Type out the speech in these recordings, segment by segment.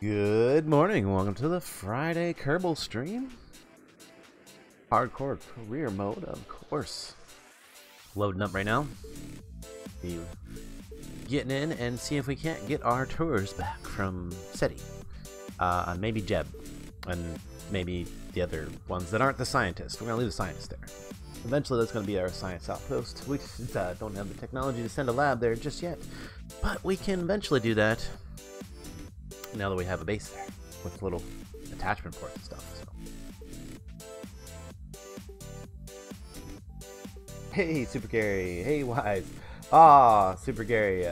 Good morning, welcome to the Friday Kerbal stream. Hardcore career mode, of course. Loading up right now. Be getting in and see if we can't get our tours back from SETI. Maybe Jeb, and maybe the other ones that aren't the scientists. We're gonna leave the scientists there. Eventually that's gonna be our science outpost. We just, don't have the technology to send a lab there just yet. But we can eventually do that. Now that we have a base there with little attachment ports and stuff. So. Hey, Super Gary. Hey, Wise. Super Gary.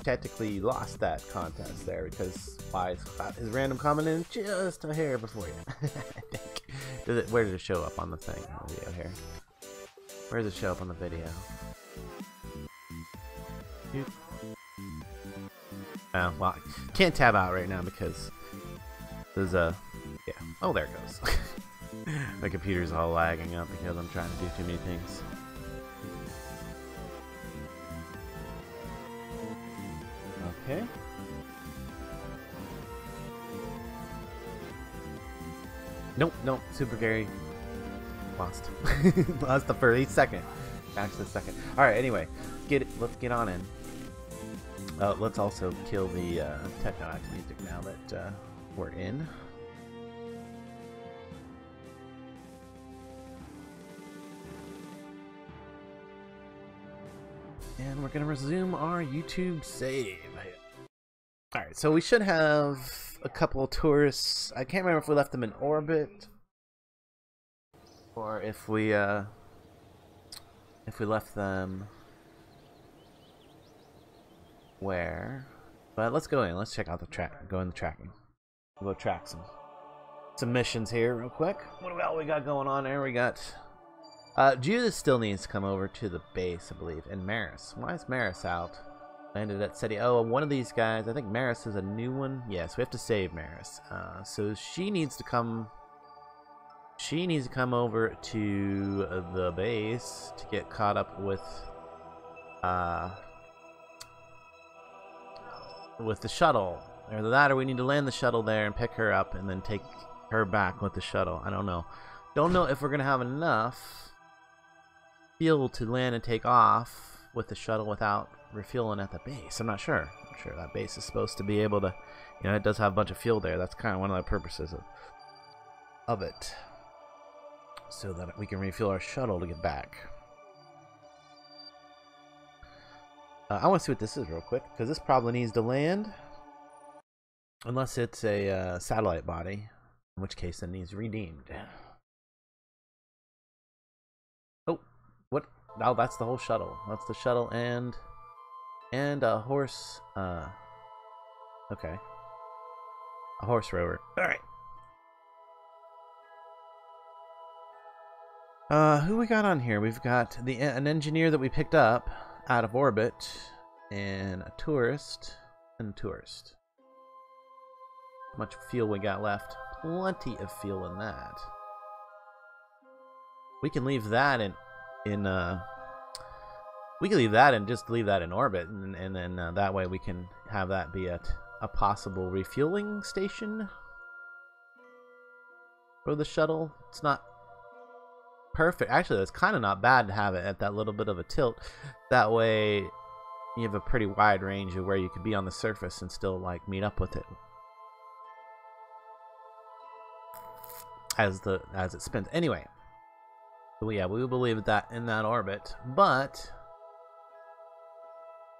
Technically lost that contest there because Wise got his random comment in just a hair before you. I think. Where did it show up on the thing? On the video here. Where does it show up on the video? Well, I can't tab out right now because there's a... Yeah. Oh, there it goes. My computer's all lagging up because I'm trying to do too many things. Okay. Nope, Super Gary lost. Lost the first second. Actually, the second. Alright, anyway. Let's get on in. Let's also kill the Techno-Act music now that we're in. And we're going to resume our YouTube save. Alright, so we should have a couple of tourists. I can't remember if we left them in orbit or if we left them... Where? But let's go in. Let's check out the track. Go in the tracking. We'll go track some missions here real quick. What we got going on there? We got Judas still needs to come over to the base, I believe, and Maris. Why is Maris out? Landed at SETI. Oh, one of these guys. I think Maris is a new one. Yes, we have to save Maris. So she needs to come. She needs to come over to the base to get caught up with the shuttle. Either that or we need to land the shuttle there and pick her up and then take her back with the shuttle. I don't know. Don't know if we're gonna have enough fuel to land and take off with the shuttle without refueling at the base. I'm not sure. I'm sure that base is supposed to be able to, you know, it does have a bunch of fuel there. That's kind of one of the purposes of it. So that we can refuel our shuttle to get back. I want to see what this is real quick, because this probably needs to land. Unless it's a satellite body, in which case it needs redeemed. Oh, what? Oh, that's the whole shuttle. That's the shuttle and a horse. Okay. A horse rover. Alright. Who we got on here? We've got an engineer that we picked up out of orbit, and a tourist, and a tourist. How much fuel we got left? Plenty of fuel in that. We can leave that we can leave that and just leave that in orbit, and then that way we can have that be at a possible refueling station for the shuttle. It's not perfect. Actually, it's kind of not bad to have it at that little bit of a tilt. That way, you have a pretty wide range of where you could be on the surface and still like meet up with it as it spins. Anyway, so yeah, we will leave that in that orbit. But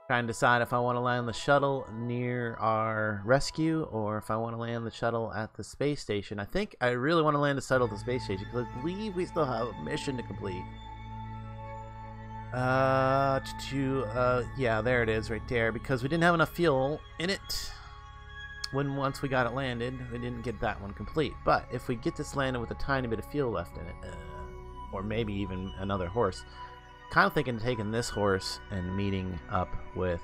trying to decide if I want to land the shuttle near our rescue or if I want to land the shuttle at the space station. I think I really want to land the shuttle at the space station because I believe we still have a mission to complete. Yeah, there it is right there, because we didn't have enough fuel in it once we got it landed. We didn't get that one complete. But if we get this landed with a tiny bit of fuel left in it, or maybe even another horse, kind of thinking of taking this horse and meeting up with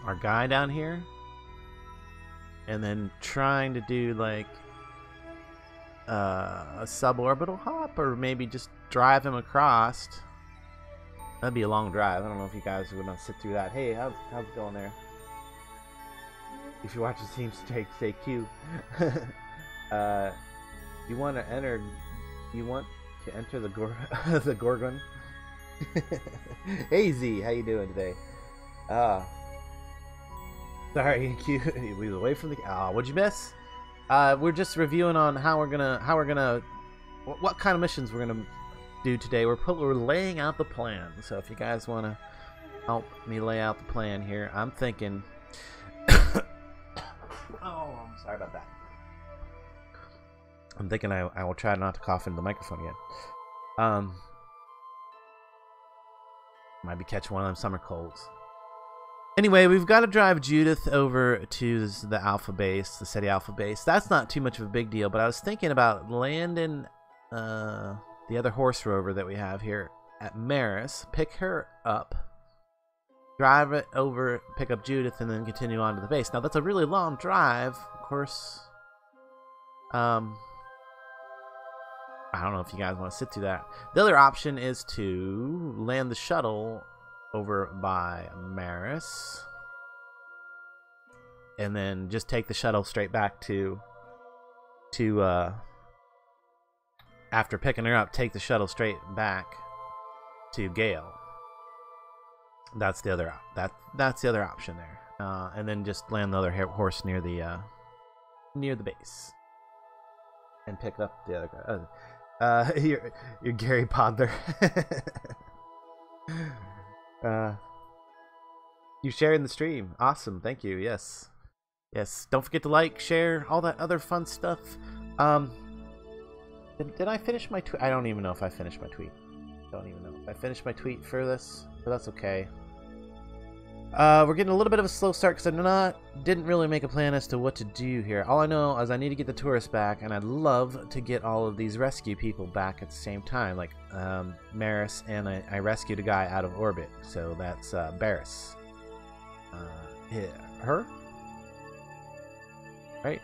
our guy down here and then trying to do like a suborbital hop, or maybe just drive him across. That'd be a long drive. I don't know if you guys are gonna sit through that. Hey, how's it going there? If you watch the team stay Q. You want to enter the the Gorgon? Hey Z, how you doing today? Sorry, Q. We was away from the. What'd you miss? We're just reviewing on what kind of missions we're gonna do today. We're laying out the plan. So if you guys want to help me lay out the plan here, I'm thinking. Oh, I'm sorry about that. I'm thinking I will try not to cough into the microphone again. Might be catching one of them summer colds. Anyway, we've got to drive Judith over to the Alpha base, the SETI Alpha base. That's not too much of a big deal, but I was thinking about landing the other horse rover that we have here at Maris, pick her up, drive it over, pick up Judith, and then continue on to the base. Now, that's a really long drive, of course. I don't know if you guys want to sit through that. The other option is to land the shuttle over by Maris, and then just take the shuttle straight back to after picking her up, take the shuttle straight back to Gale. That's the other option there, and then just land the other horse near the base, and pick up the other guy. You're Gary Podler. You sharing the stream, awesome, thank you. Yes, don't forget to like, share, all that other fun stuff. Did I finish my tweet? I don't even know if I finished my tweet. Don't even know if I finished my tweet for this, but that's okay. We're getting a little bit of a slow start because I didn't really make a plan as to what to do here. All I know is I need to get the tourists back, and I'd love to get all of these rescue people back at the same time. Like Maris, and I rescued a guy out of orbit, so that's Barris. Her? Right?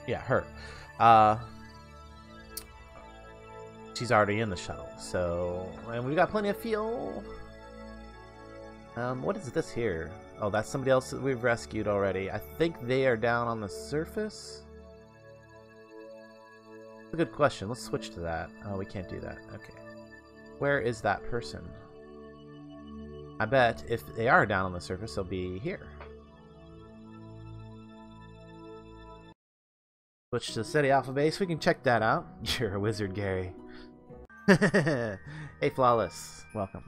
Yeah, her. She's already in the shuttle, so, and we've got plenty of fuel. What is this here? Oh, that's somebody else that we've rescued already. I think they are down on the surface. That's a good question. Let's switch to that. Oh, we can't do that. Okay. Where is that person? I bet if they are down on the surface, they'll be here. Switch to the SETI Alpha base. We can check that out. You're a wizard, Gary. Hey, Flawless. Welcome.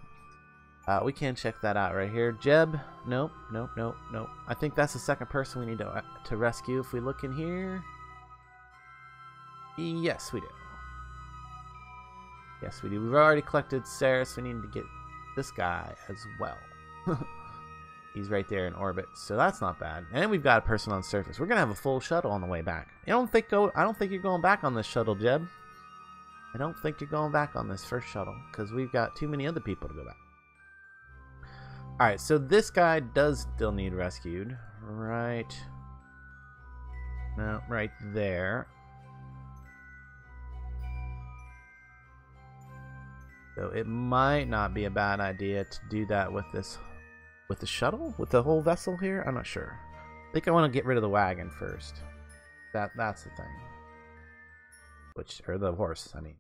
We can check that out right here. Jeb. Nope. I think that's the second person we need to rescue. If we look in here. Yes, we do. Yes, we do. We've already collected Ceres. We need to get this guy as well. He's right there in orbit, so that's not bad. And we've got a person on surface. We're gonna have a full shuttle on the way back. I don't think you're going back on this shuttle, Jeb. I don't think you're going back on this first shuttle because we've got too many other people to go back. All right, so this guy does still need rescued, right? No, right there. So it might not be a bad idea to do that with this. With the shuttle? With the whole vessel here? I'm not sure. I think I want to get rid of the wagon first. That's the thing. Or the horse, I mean.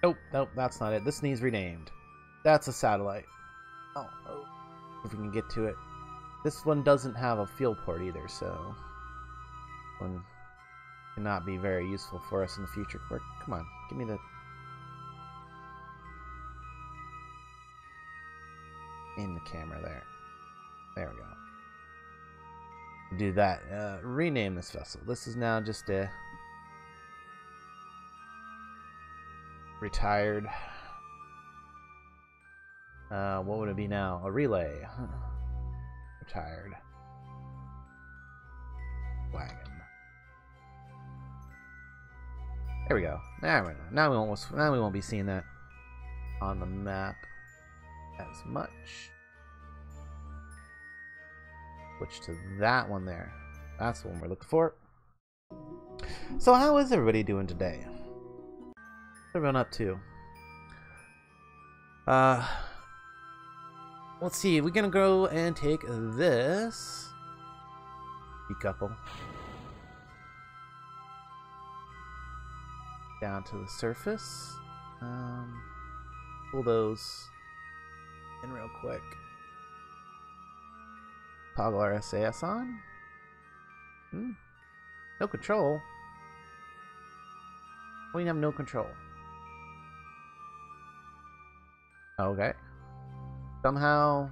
Nope, that's not it. This needs renamed. That's a satellite. Oh, if we can get to it. This one doesn't have a fuel port either, so one cannot be very useful for us in the future. Come on, give me the... in the camera there. There we go. Do that. Rename this vessel. This is now just a retired. What would it be now? A relay. Retired wagon. There we go. Now we won't be seeing that on the map as much. Switch to that one there. That's the one we're looking for. So how is everybody doing today? What's everyone up to? Let's see. We're gonna go and take this decouple down to the surface. Pull those in real quick. Toggle our SAS on. No control. We have no control. Okay. Somehow.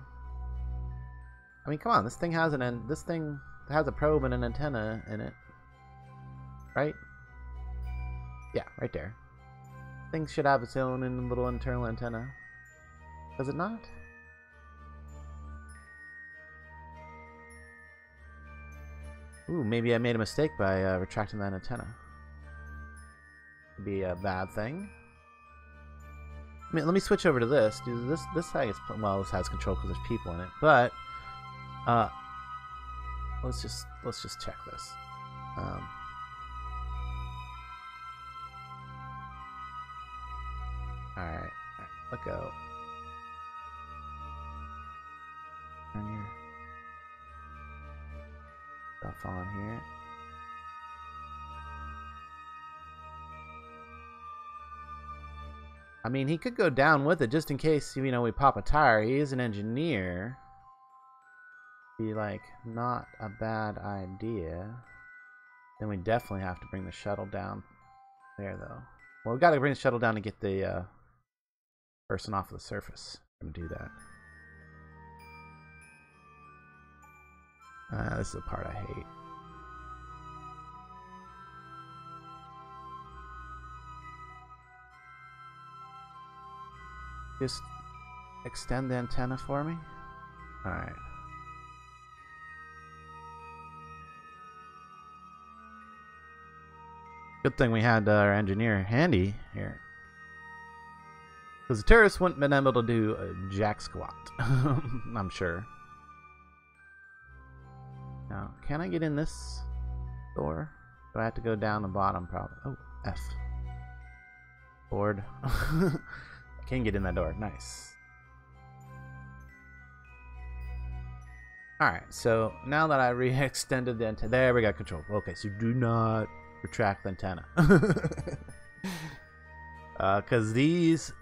I mean, come on. This thing has a probe and an antenna in it, right? Yeah, right there. Thing should have its own little internal antenna. Does it not? Ooh, maybe I made a mistake by retracting that antenna. Could be a bad thing. I mean, let me switch over to this. Dude, this has, well, this has control because there's people in it, but let's just check this. All right, let go. Turn your stuff on here. I mean, he could go down with it just in case, you know, we pop a tire. He is an engineer. Be like, not a bad idea. Then we definitely have to bring the shuttle down there, though. Well, we got to bring the shuttle down to get the person off of the surface. I'm gonna do that. This is the part I hate. Just extend the antenna for me. All right. Good thing we had our engineer handy here, because the tourists wouldn't have been able to do a jack squat. I'm sure. Now, can I get in this door? Do I have to go down the bottom? Probably. Oh, F. Board. I can get in that door. Nice. Alright, so now that I re-extended the antenna, there we got control. Okay, so do not retract the antenna. Because these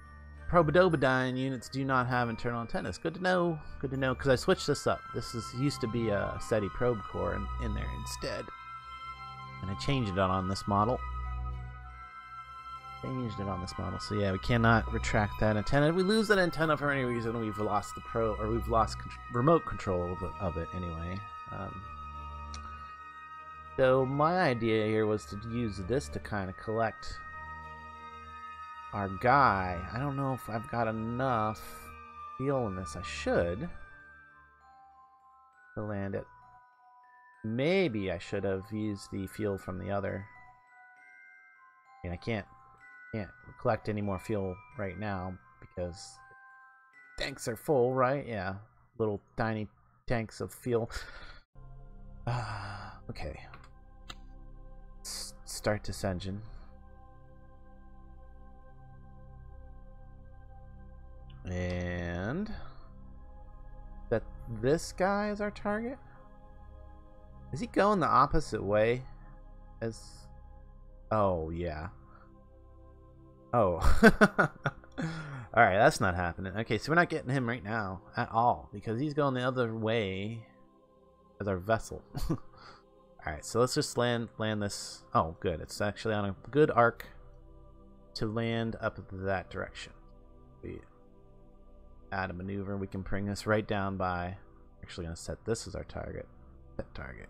Probodobodine units do not have internal antennas. Good to know. Good to know, because I switched this up. This used to be a SETI probe core in there instead. And I changed it on this model. So yeah, we cannot retract that antenna. If we lose that antenna for any reason, we've lost the we've lost remote control of it anyway. So my idea here was to use this to kind of collect our guy. I don't know if I've got enough fuel in this. I should to land it. Maybe I should have used the fuel from the other. I mean, I can't collect any more fuel right now because tanks are full, right? Yeah, little tiny tanks of fuel. Okay, let's start this engine. And that this guy is our target. Is he going the opposite way as? Oh yeah. Oh. Alright, that's not happening. Okay, so we're not getting him right now at all because he's going the other way as our vessel. Alright, so let's just land this. Oh, good. It's actually on a good arc to land up that direction. We add a maneuver. We can bring this right down by actually going to set this as our target. Set target.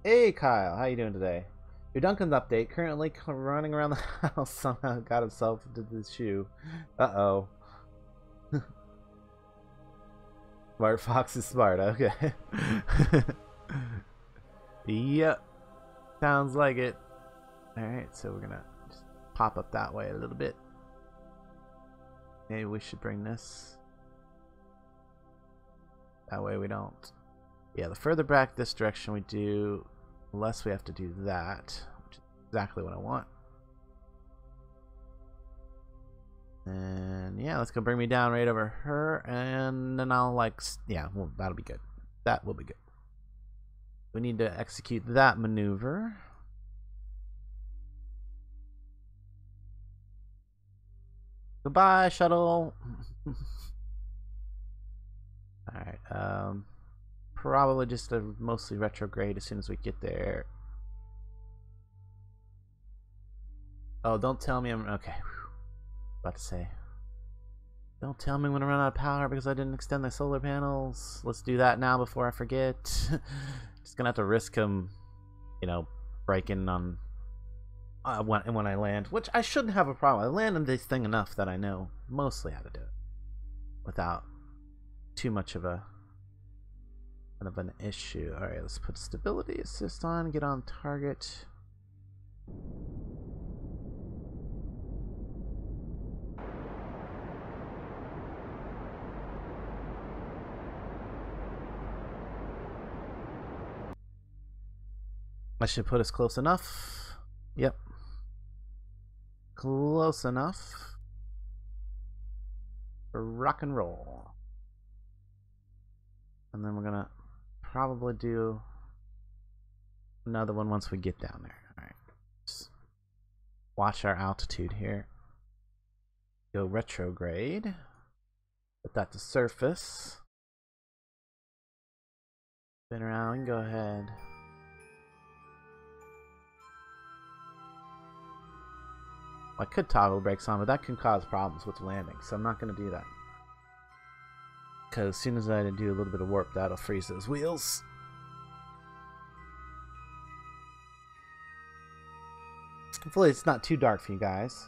Hey Kyle, how you doing today? Your Duncan's update, currently running around the house, somehow got himself into the shoe. Uh-oh. Smart Fox is smart, okay. Yep. Sounds like it. Alright, so we're gonna just pop up that way a little bit. Maybe we should bring this. That way we don't. Yeah, the further back this direction we do, the less we have to do that, which is exactly what I want. And yeah, let's go bring me down right over her, and then I'll like, yeah, well, that'll be good. That will be good. We need to execute that maneuver. Goodbye, shuttle. Alright, probably just a mostly retrograde as soon as we get there. Oh, don't tell me I'm okay. About to say, don't tell me I'm gonna run out of power because I didn't extend the solar panels. Let's do that now before I forget. Just gonna have to risk him, you know, breaking on when I land, which I shouldn't have a problem. I land on this thing enough that I know mostly how to do it without too much of a kind of an issue. All right, let's put stability assist on, get on target. I should put us close enough. Yep. Close enough for rock and roll. And then we're gonna probably do another one once we get down there. Alright. Just watch our altitude here. Go retrograde. Put that to surface. Spin around, go ahead. I could toggle brakes on, but that can cause problems with landing, so I'm not going to do that. Because as soon as I do a little bit of warp, that'll freeze those wheels. Hopefully it's not too dark for you guys.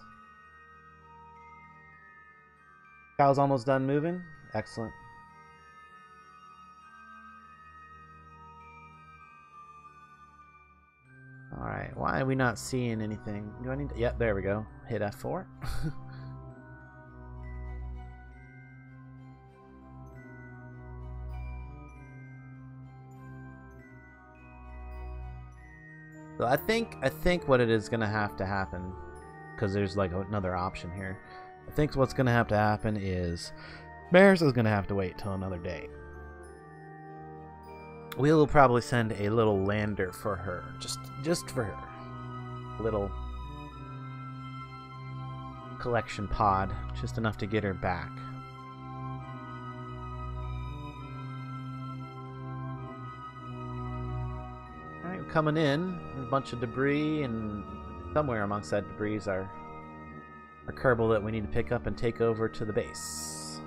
Kyle's almost done moving. Excellent. Alright, why are we not seeing anything? Do I need to... Yep, there we go. Hit F4. So I think what it is gonna have to happen, because there's like another option here. I think what's gonna have to happen is Maris is gonna have to wait till another day. We'll probably send a little lander for her, just for her. A little collection pod, just enough to get her back. Alright, coming in, a bunch of debris, and somewhere amongst that debris is our Kerbal that we need to pick up and take over to the base.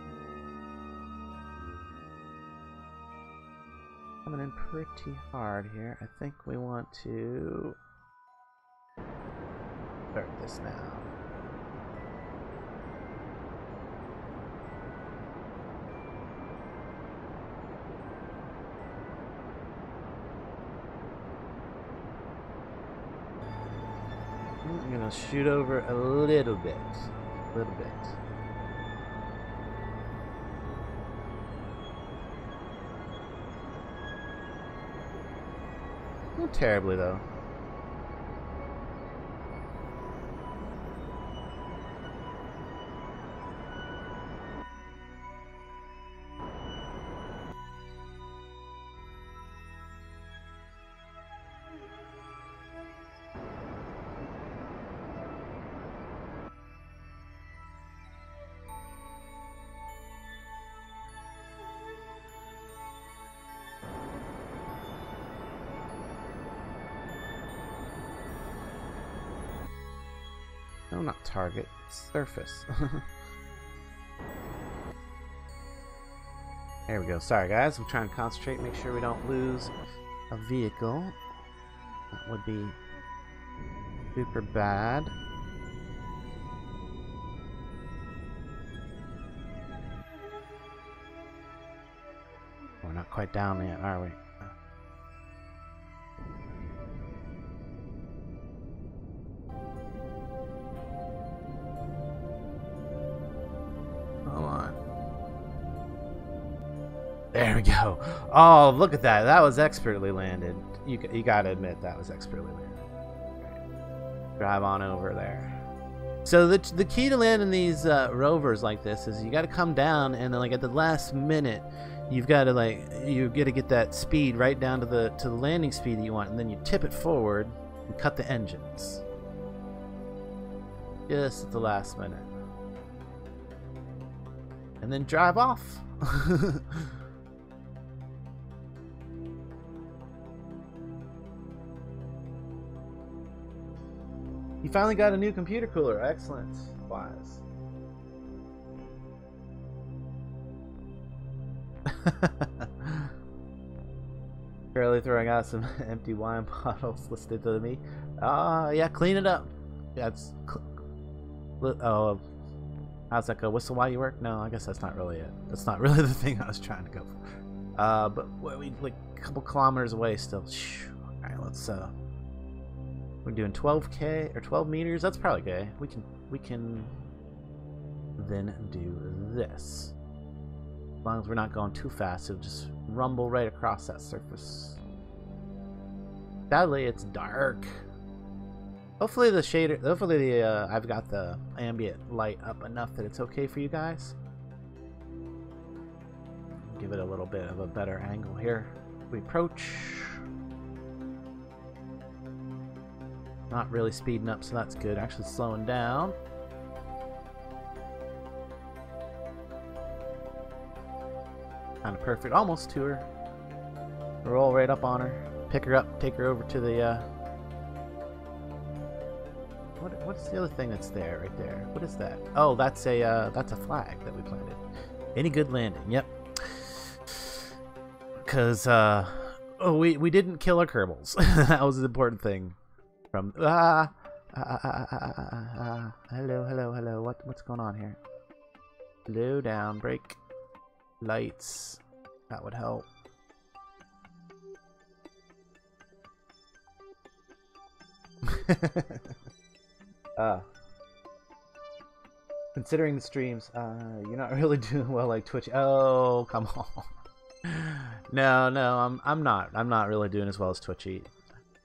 Coming in pretty hard here. I think we want to start this now. I'm gonna shoot over a little bit. Not terribly though. No, not target. Surface. There we go. Sorry, guys. I'm trying to concentrate, make sure we don't lose a vehicle. That would be super bad. We're not quite down yet, are we? There we go. Oh, look at that. That was expertly landed. You gotta admit that was expertly landed. Right. Drive on over there. So the key to landing these rovers like this is you got to come down, and then like at the last minute, you've got to get that speed right down to the landing speed that you want, and then you tip it forward and cut the engines. Just at the last minute. And then drive off. You finally got a new computer cooler. Excellent. Wise. Barely throwing out some empty wine bottles listed to me. Yeah, clean it up. That's... Oh, how's that go? Whistle while you work? No, I guess that's not really it. That's not really the thing I was trying to go for. But we like a couple kilometers away still. Alright, let's we're doing 12k or 12 meters. That's probably okay. We can then do this. As long as we're not going too fast, it'll just rumble right across that surface. Sadly, it's dark. Hopefully the shader, I've got the ambient light up enough that it's okay for you guys. Give it a little bit of a better angle here. We approach. Not really speeding up, so that's good. Actually slowing down. Kind of perfect. Almost to her. Roll right up on her. Pick her up. Take her over to the... What's the other thing that's there, right there? What is that? Oh, that's a flag that we planted. Any good landing? Yep. Because, oh, we didn't kill our Kerbals. That was the important thing. From hello, what's going on here? Slow down, brake, lights. That would help. Considering the streams, you're not really doing well like Twitch. Oh, come on. No, I'm not really doing as well as Twitchy.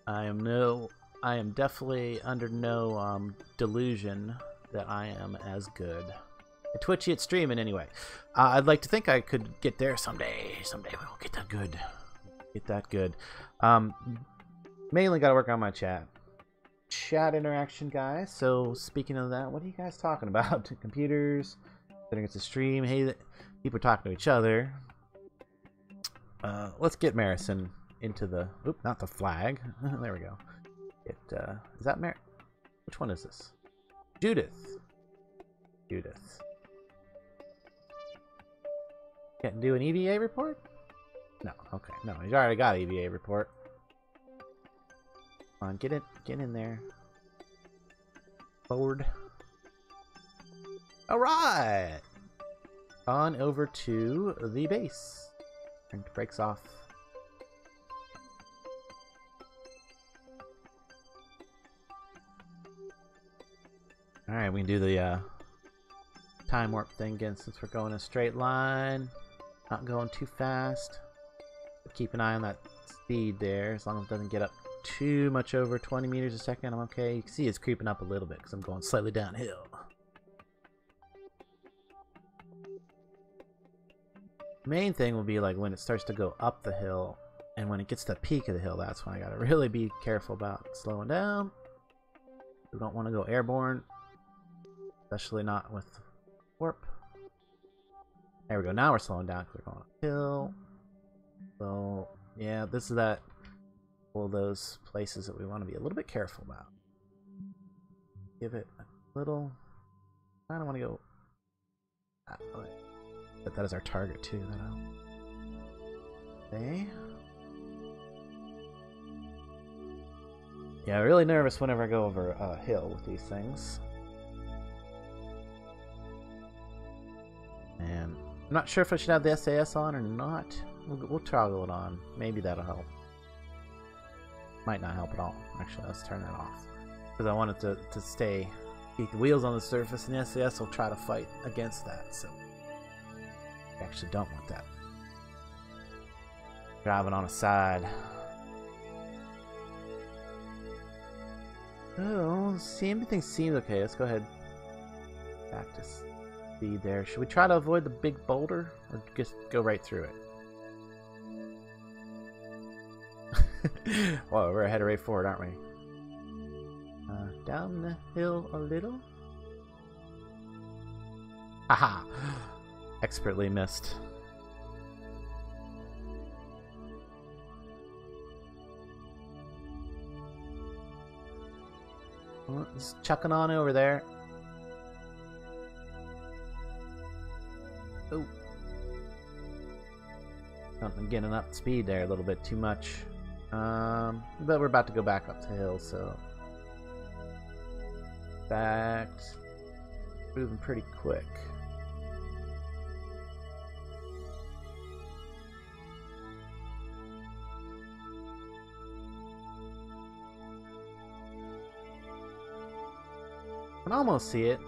I am definitely under no delusion that I am as good at Twitchy at streaming anyway. I'd like to think I could get there someday. Someday we will get that good. Get that good. Mainly got to work on my chat interaction, guys. So speaking of that, what are you guys talking about? Computers, setting it's a stream. Hey, people are talking to each other. Let's get Marison into the... Oop, not the flag. There we go. Is that which one is this? Judith. Can't do an EVA report? No, okay. No, he's already got an EVA report. Come on, get in there. Forward. Alright! On over to the base. Turn the brakes off. Alright, we can do the time warp thing again since we're going in a straight line. Not going too fast. But keep an eye on that speed there. As long as it doesn't get up too much over 20 meters a second, I'm okay. You can see it's creeping up a little bit because I'm going slightly downhill. Main thing will be like when it starts to go up the hill, and when it gets to the peak of the hill, that's when I gotta really be careful about slowing down. We don't want to go airborne. Especially not with warp. There we go. Now we're slowing down because we're going uphill. So, yeah, this is all those places that we want to be a little bit careful about. Give it a little... I don't want to go... But that is our target, too. Okay. Yeah, I'm really nervous whenever I go over a hill with these things. And I'm not sure if I should have the SAS on or not. We'll toggle it on. Maybe that'll help. Might not help at all. Actually, let's turn that off. Because I want it to stay, keep the wheels on the surface, and the SAS will try to fight against that. So I actually don't want that. Driving on a side. Oh, see, everything seems okay. Let's go ahead. Back to speed there. Should we try to avoid the big boulder or just go right through it? Whoa, we're headed right forward, aren't we? Down the hill a little. Haha! Expertly missed. Well, it's chucking on over there. Oh. Something getting up speed there a little bit too much. But we're about to go back up the hill, so. Fact, moving pretty quick. I can almost see it.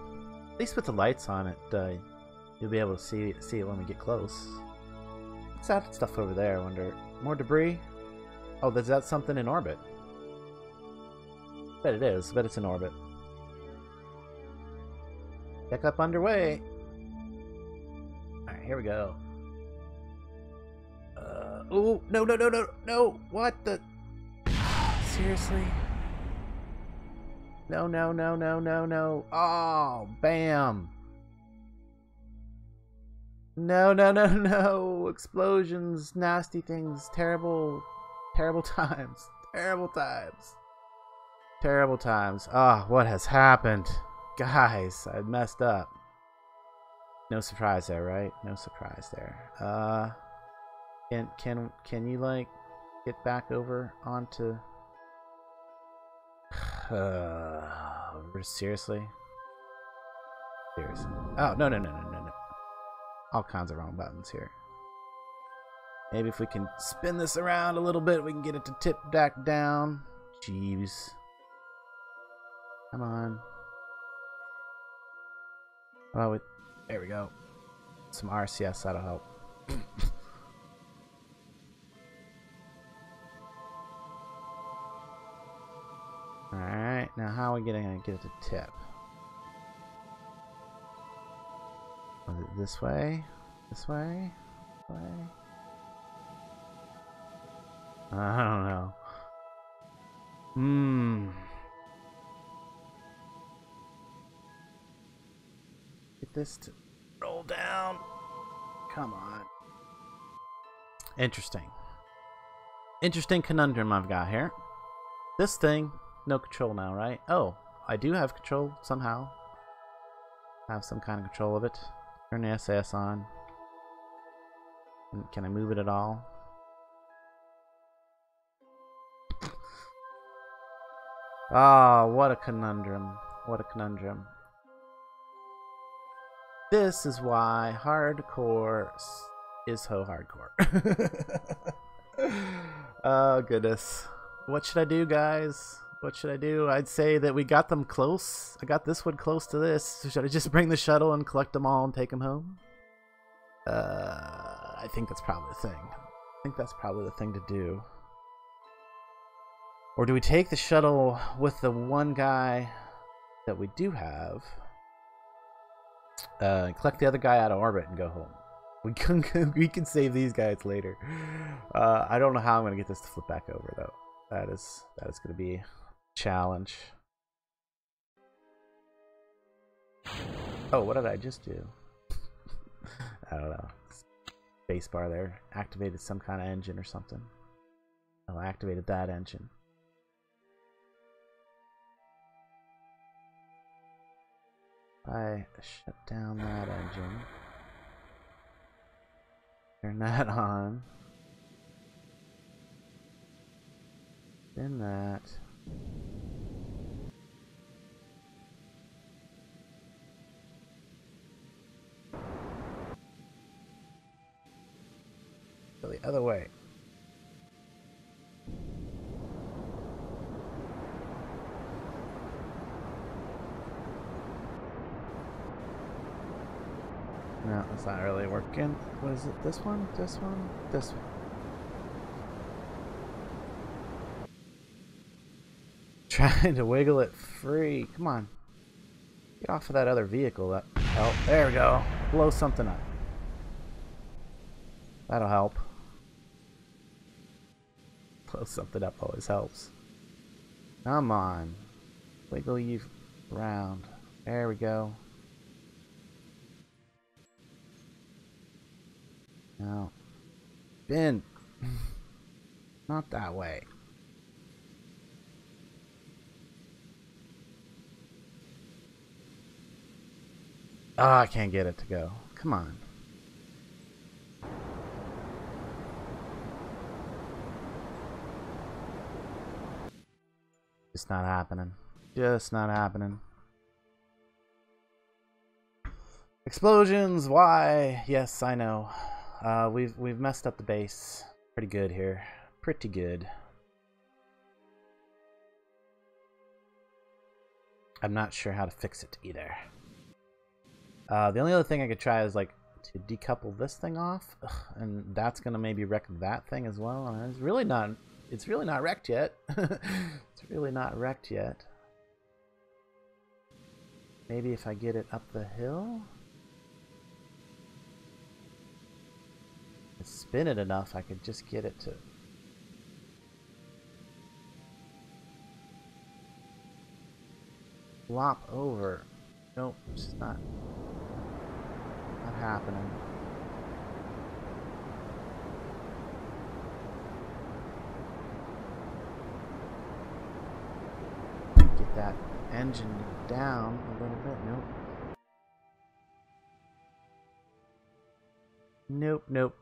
At least with the lights on it, you'll be able to see it when we get close. What's that stuff over there? I wonder. More debris? Oh, is that something in orbit? I bet it is. I bet it's in orbit. Checkup underway. Alright, here we go. Oh, no, no, no, no, no! What the? Seriously? No, no, no, no, no, no. Oh, bam. No, no, no, no. Explosions, nasty things, terrible, terrible times. Terrible times. Terrible times. Ah, oh, what has happened? Guys, I messed up. No surprise there, right? No surprise there. Can you like get back over onto seriously? Seriously. Oh, no, no, no, no, no, no. All kinds of wrong buttons here. Maybe if we can spin this around a little bit, we can get it to tip back down. Jeeves. Come on. Oh, there we go. Some RCS, that'll help. Alright, now how are we gonna get it to tip? Was it this way? This way? This way? I don't know. Get this to roll down. Come on. Interesting. Interesting conundrum I've got here. This thing, no control now, right? Oh, I do have control somehow. Have some kind of control of it. Turn the SAS on. Can I move it at all? Oh, what a conundrum. What a conundrum. This is why hardcore is so hardcore. Oh, goodness. What should I do, guys? What should I do? I'd say that we got them close. I got this one close to this. So should I just bring the shuttle and collect them all and take them home? I think that's probably the thing. I think that's probably the thing to do. Or do we take the shuttle with the one guy that we do have, collect the other guy out of orbit and go home? We can save these guys later. I don't know how I'm gonna get this to flip back over though. That is gonna be a challenge. Oh, what did I just do? I don't know. Spacebar there activated some kind of engine or something. Oh, I activated that engine. I shut down that engine. Turn that on. Then that. Go the other way. No, it's not really working. What is it? This one? This one? This one? Trying to wiggle it free. Come on. Get off of that other vehicle. That Oh, there we go. Blow something up. That'll help. Blow something up always helps. Come on. Wiggle you around. There we go. No. Ben. Not that way. Oh, I can't get it to go. Come on. Just not happening. Just not happening. Explosions, why? Yes, I know. We've messed up the base pretty good here. Pretty good. I'm not sure how to fix it either. The only other thing I could try is like to decouple this thing off, and that's gonna maybe wreck that thing as well. And it's really not wrecked yet. It's really not wrecked yet. Maybe if I get it up the hill, spin it enough, I could just get it to flop over. Nope, it's just not happening. Get that engine down a little bit. Nope. Nope, nope.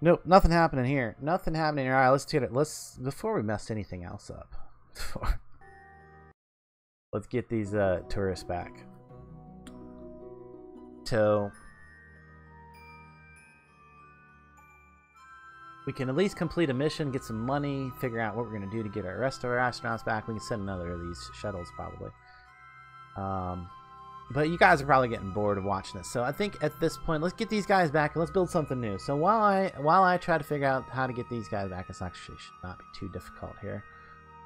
Nope, nothing happening here. Nothing happening here. Alright, let's get it. Before we mess anything else up. Let's get these tourists back. So we can at least complete a mission, get some money, figure out what we're going to do to get our rest of our astronauts back. We can send another of these shuttles probably. But you guys are probably getting bored of watching this. So I think at this point, let's get these guys back and let's build something new. So while I try to figure out how to get these guys back, it's actually should not be too difficult here.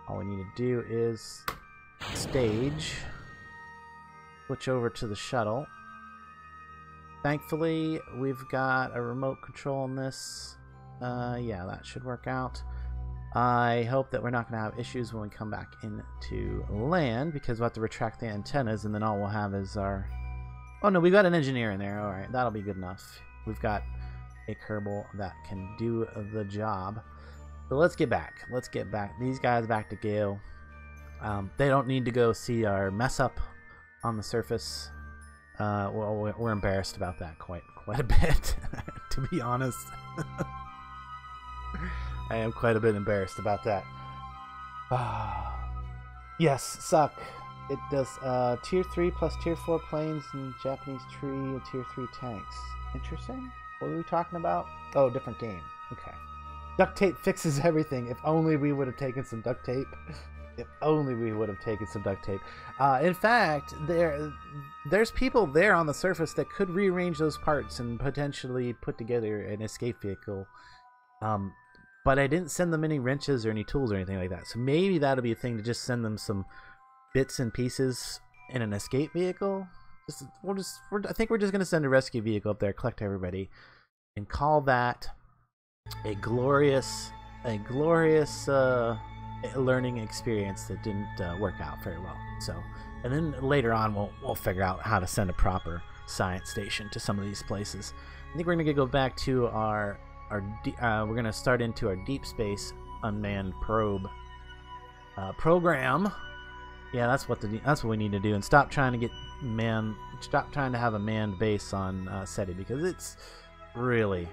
All we need to do is stage, switch over to the shuttle. Thankfully, we've got a remote control on this. Yeah, that should work out. I hope that we're not going to have issues when we come back into land, because we'll have to retract the antennas, and then all we'll have is our... Oh no, we've got an engineer in there. Alright, that'll be good enough. We've got a Kerbal that can do the job. So let's get back. Let's get back these guys back to Gale. They don't need to go see our mess up on the surface. Well, we're embarrassed about that quite a bit, to be honest. I am quite a bit embarrassed about that. Yes, suck. It does tier 3 plus tier 4 planes and Japanese tree and tier 3 tanks. Interesting. What are we talking about? Oh, different game. Okay. Duct tape fixes everything. If only we would have taken some duct tape. If only we would have taken some duct tape. In fact, there's people there on the surface that could rearrange those parts and potentially put together an escape vehicle. But I didn't send them any wrenches or any tools or anything like that. So maybe that'll be a thing to just send them some bits and pieces in an escape vehicle. I think we're just going to send a rescue vehicle up there, collect everybody, and call that a glorious learning experience that didn't work out very well. So, and then later on we'll figure out how to send a proper science station to some of these places. I think we're going to go back to we're going to start into our deep space unmanned probe program. Yeah, that's what we need to do, and stop trying to have a manned base on SETI, because it's really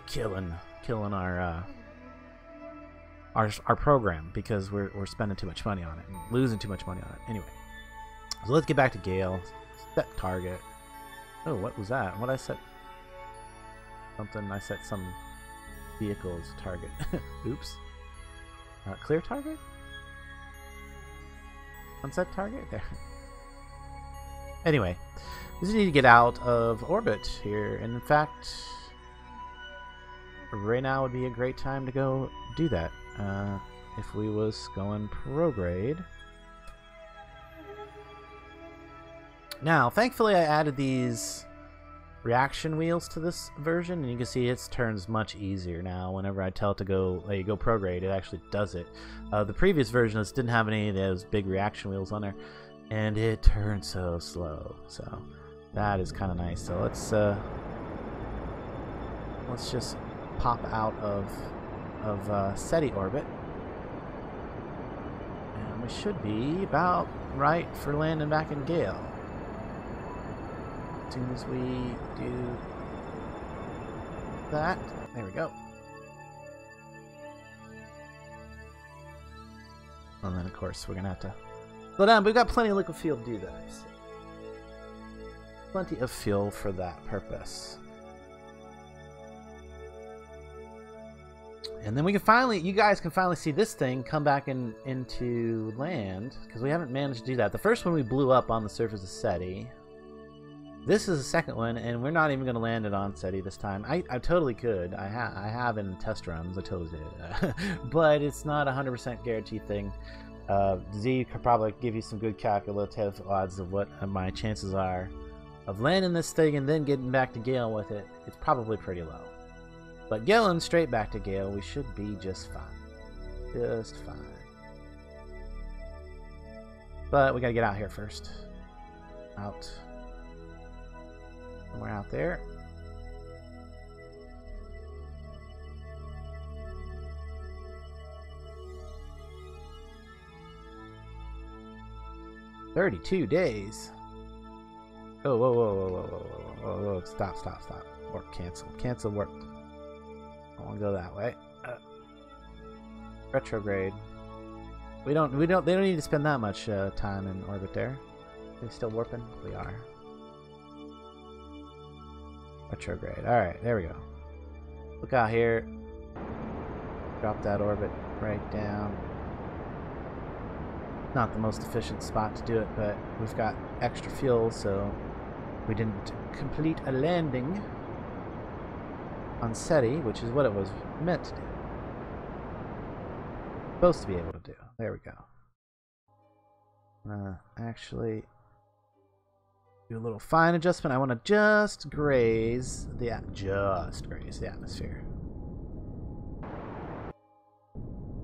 killing our program, because we're spending too much money on it and losing too much money on it. Anyway, so let's get back to Gale. Set target. Oh, what was that? What I set? Something. I set some vehicle as a target. Oops. Clear target? Unset target? There. Anyway, we just need to get out of orbit here, and in fact, right now would be a great time to go do that. If we was going prograde. Now, thankfully, I added these reaction wheels to this version, and you can see it turns much easier now. Whenever I tell it to go, hey, go prograde, it actually does it. The previous version didn't have any of those big reaction wheels on there, and it turned so slow. So that is kind of nice. So let's just pop out of SETI orbit, and we should be about right for landing back in Gale. As soon as we do that, there we go. And then, of course, we're gonna have to slow down, but we've got plenty of liquid fuel to do that. So plenty of fuel for that purpose. And then we can finally, you guys can finally see this thing come back into land, because we haven't managed to do that. The first one we blew up on the surface of SETI. This is the second one, and we're not even going to land it on SETI this time. I totally could. I have in test runs. I totally did. But it's not a 100% guaranteed thing. Z could probably give you some good calculative odds of what my chances are of landing this thing and then getting back to Gale with it. It's probably pretty low. But going straight back to Gale, we should be just fine. Just fine. But we got to get out here first. Out. Somewhere out there. "32 days. Oh, whoa, whoa, whoa, whoa, whoa, whoa, whoa, whoa. Stop. Work, cancel. Cancel work. I want to go that way. Retrograde. They don't need to spend that much time in orbit there. Are they still warping? We are. Retrograde. Alright, there we go. Look out here. Drop that orbit right down. Not the most efficient spot to do it, but we've got extra fuel, so we didn't complete a landing on SETI, which is what it was meant to do. Supposed to be able to do. There we go. Actually do a little fine adjustment. I want to just graze the atmosphere.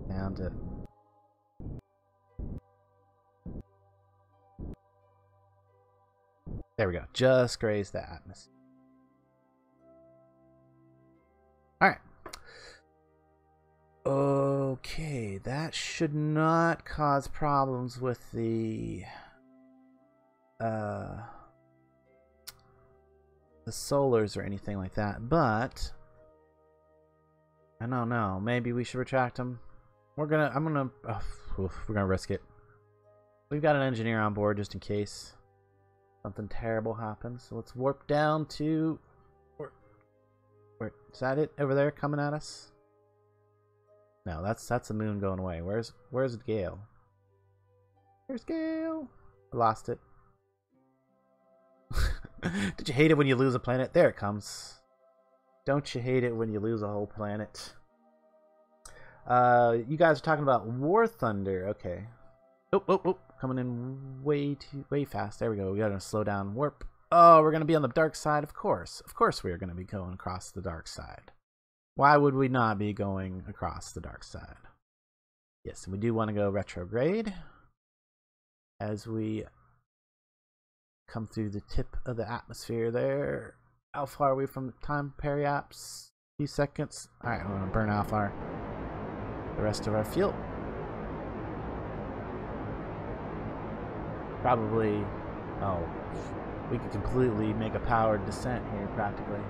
Down to there we go. Just graze the atmosphere. Alright. Okay, that should not cause problems with the solars or anything like that, but I don't know. Maybe we should retract them. We're gonna risk it. We've got an engineer on board just in case something terrible happens. So let's warp down to where is that it over there coming at us? No, that's the moon going away. Where's Gale? Where's Gale? I lost it. Did you hate it when you lose a planet? There it comes. Don't you hate it when you lose a whole planet? You guys are talking about War Thunder. Okay. Oh, coming in way fast. There we go. We gotta slow down. Warp. Oh, we're gonna be on the dark side. Of course we are gonna be going across the dark side. Why would we not be going across the dark side? Yes, and we do want to go retrograde as we come through the tip of the atmosphere there. How far are we from the time periapse? A few seconds. Alright, we're going to burn off the rest of our fuel. Probably, we could completely make a powered descent here practically.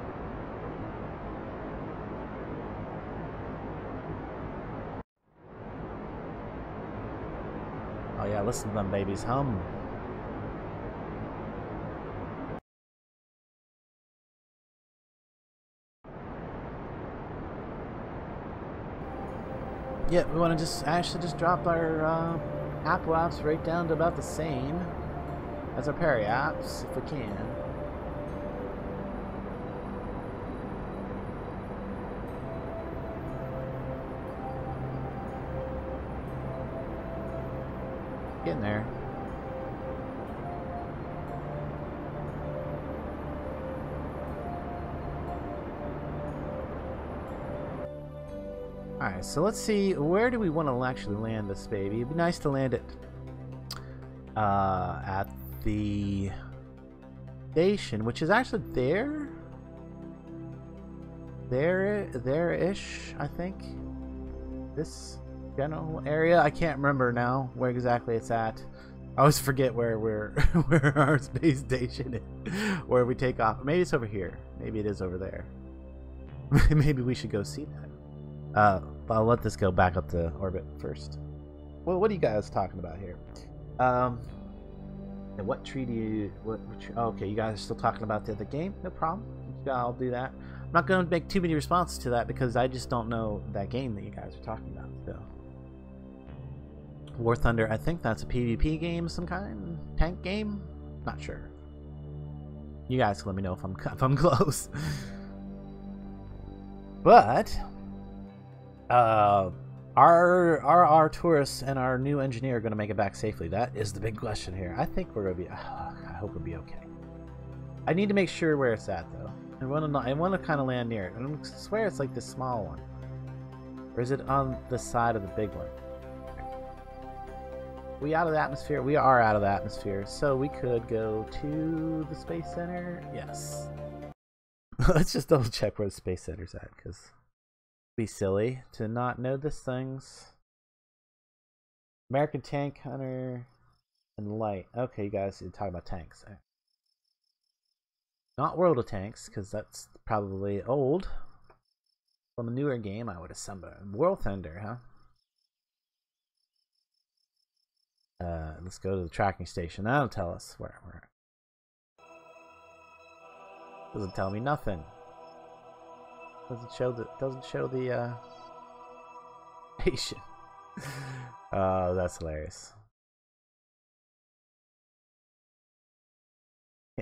Oh yeah, listen to them babies hum. Yeah, we want to just drop our apoapse right down to about the same as our periapse, if we can. Getting there. Alright, so let's see, where do we want to actually land this baby? It'd be nice to land it at the station, which is actually there-ish, I think. This general area. I can't remember now where exactly it's at. I always forget where where our space station is, where we take off. Maybe it's over here. Maybe it is over there. Maybe we should go see that. I'll let this go back up to orbit first. Well, what are you guys talking about here? And what tree do you... okay, you guys are still talking about the other game? No problem. I'll do that. I'm not going to make too many responses to that because I just don't know that game that you guys are talking about. So, War Thunder, I think that's a PvP game of some kind? Tank game? Not sure. You guys can let me know if I'm close. But our tourists and our new engineer are going to make it back safely. That is the big question here. I think we're going to be... I hope we'll be okay. I need to make sure where it's at, though. I want to kind of land near it. I swear it's like this small one. Or is it on the side of the big one? We out of the atmosphere? We are out of the atmosphere. So we could go to the Space Center. Yes. Let's just double check where the Space Center's at, because it'd be silly to not know these things. American Tank Hunter and Light. Okay, you guys, you're talking about tanks. Not World of Tanks, because that's probably old. From a newer game, I would assume. World Thunder, huh? Let's go to the tracking station. That'll tell us where we're at. Doesn't tell me nothing. Doesn't show the station. Oh, that's hilarious.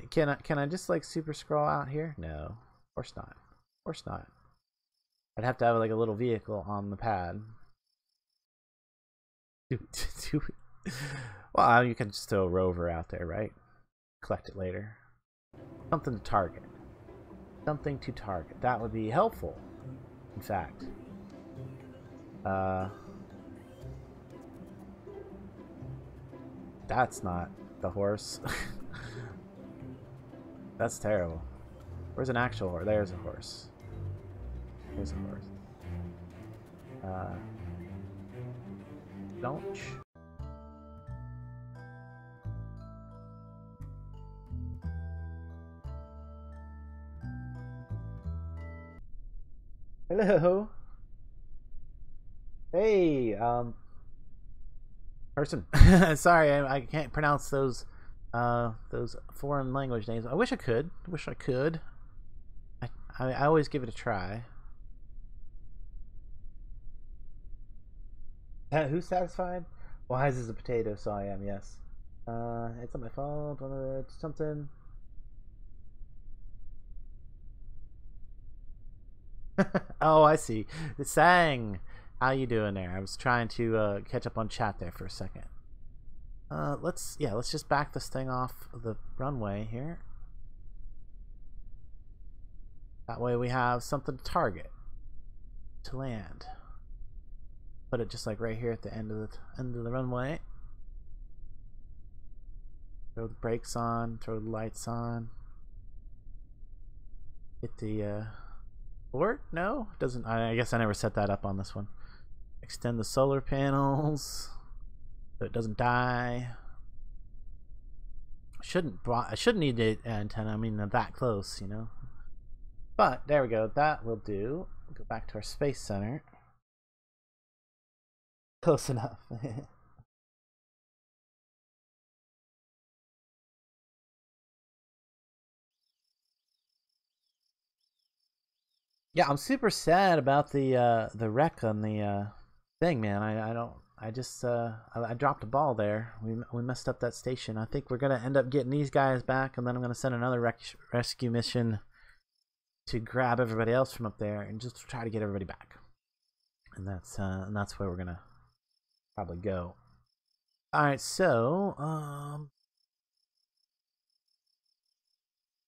Can I just like super scroll out here? No, of course not. Of course not. I'd have to have like a little vehicle on the pad. Well, you can just throw a rover out there, right? Collect it later. Something to target. Something to target. That would be helpful, in fact. That's not the horse. That's terrible. Where's an actual horse? There's a horse. There's a horse. Don't. Hello. Hey, person. Sorry, I can't pronounce those foreign language names. I wish I could. I always give it a try. Who's satisfied? Wise as a potato, so I am, yes. It's not my fault. Something. Oh, I see. Sang. How you doing there? I was trying to catch up on chat there for a second. Let's just back this thing off the runway here. That way we have something to target to land. Put it just like right here at the end of the runway. Throw the brakes on, throw the lights on. Hit the board? No, it doesn't. I guess I never set that up on this one. Extend the solar panels so it doesn't die. I shouldn't need the antenna. I mean, they're that close, you know. But there we go. That will do. We'll go back to our space center. Close enough. Yeah, I'm super sad about the wreck on the thing, man. I dropped a ball there. We messed up that station. I think we're gonna end up getting these guys back, and then I'm gonna send another rescue mission to grab everybody else from up there and just try to get everybody back. And that's where we're gonna probably go. All right, so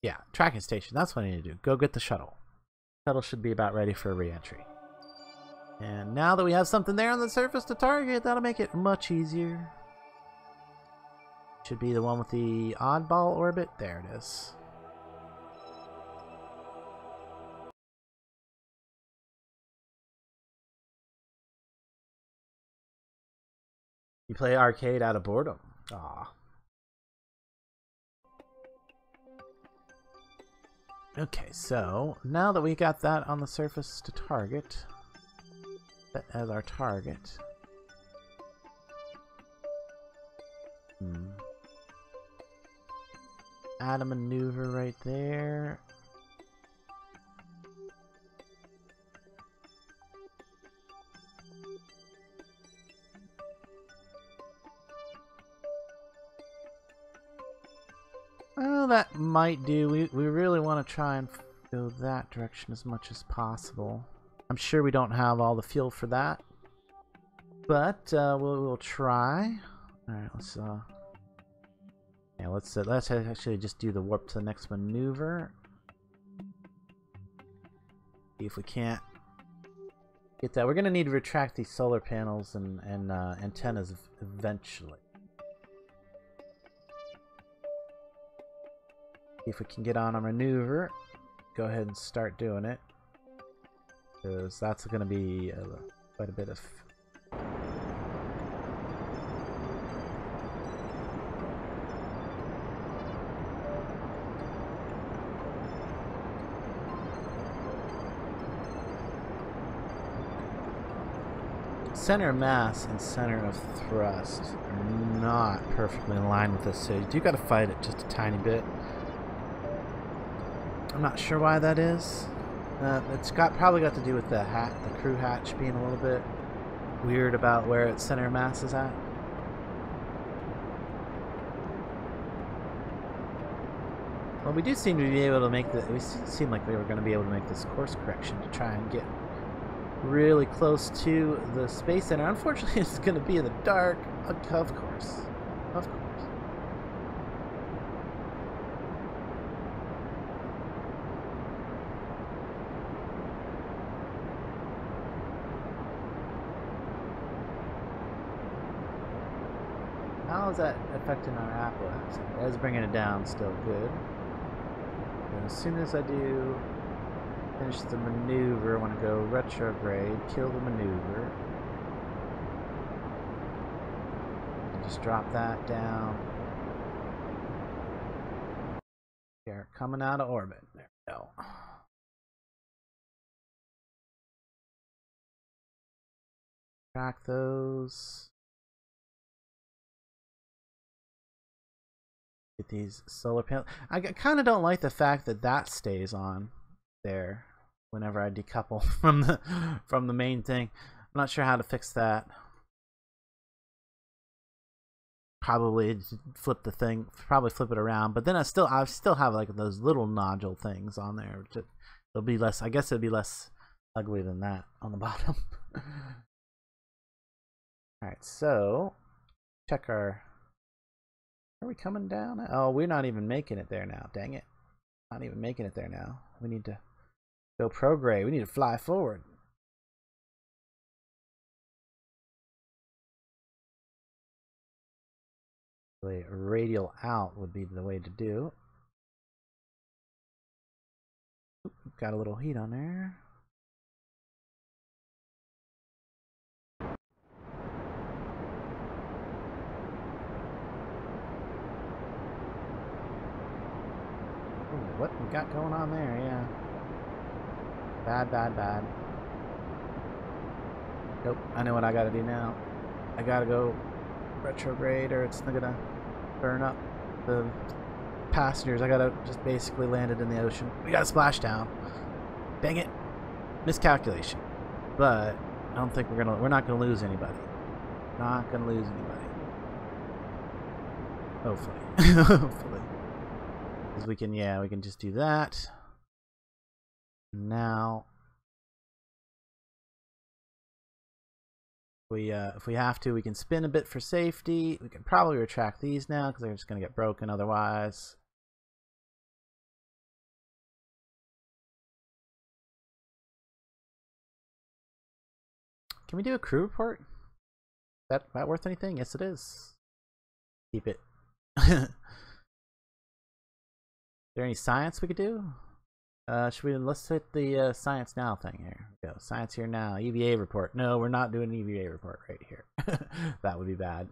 yeah, tracking station. That's what I need to do. Go get the shuttle. Shuttle should be about ready for a re-entry. And now that we have something there on the surface to target, that'll make it much easier. Should be the one with the oddball orbit. There it is. You play arcade out of boredom. Aw. Okay, so now that we got that on the surface to target, that as our target. Add a maneuver right there. Well, that might do. We really want to try and go that direction as much as possible. I'm sure we don't have all the fuel for that, but we'll try. All right, let's actually just do the warp to the next maneuver. See if we can't get that. We're gonna need to retract these solar panels and antennas eventually. If we can get on a maneuver, go ahead and start doing it, because that's going to be quite a bit of. Center of mass and center of thrust are not perfectly in line with this, so you do got to fight it just a tiny bit. I'm not sure why that is. It's probably got to do with the crew hatch being a little bit weird about where its center of mass is at. Well, we do seem to be able to make we seem like we were going to be able to make this course correction to try and get really close to the space center. Unfortunately, it's going to be in the dark. Of course. Of course. How is that affecting our apparatus? That is bringing it down still good. And as soon as I do finish the maneuver, I want to go retrograde, kill the maneuver. And just drop that down. Here, coming out of orbit. There we go. Track those. Get these solar panels. I kind of don't like the fact that that stays on there whenever I decouple from the main thing. I'm not sure how to fix that. Probably flip the thing. Probably flip it around. But then I still have like those little nodule things on there. It'll be less. I guess it'll be less ugly than that on the bottom. All right. So check our. Are we coming down? Oh, we're not even making it there now. Dang it. Not even making it there now. We need to go prograde. We need to fly forward. Really, radial out would be the way to do. Oop, got a little heat on there. What we got going on there? Yeah. Bad. Nope. I know what I gotta do now. I gotta go retrograde or it's gonna burn up the passengers. I gotta just basically land it in the ocean. We gotta splash down. Dang it. Miscalculation. But I don't think we're not gonna lose anybody. Not gonna lose anybody. Hopefully. Hopefully. Because we can just do that. Now if we have to, we can spin a bit for safety. We can probably retract these now because they're just going to get broken otherwise. Can we do a crew report? That worth anything? Yes, it is. Keep it. Is there any science we could do? Let's hit the science now thing here. Go. Science here now. EVA report. No, we're not doing an EVA report right here. That would be bad.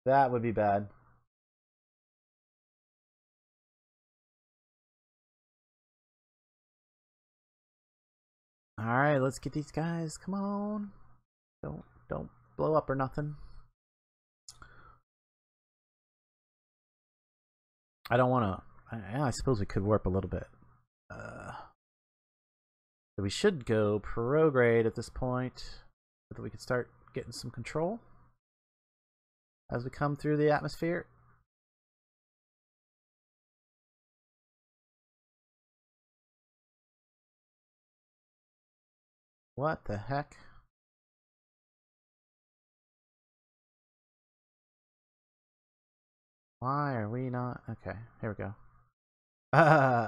That would be bad. Alright, let's get these guys. Come on. Don't blow up or nothing. I don't want to. I suppose we could warp a little bit. So we should go prograde at this point, so that we could start getting some control as we come through the atmosphere. What the heck? Why are we not? Okay, here we go.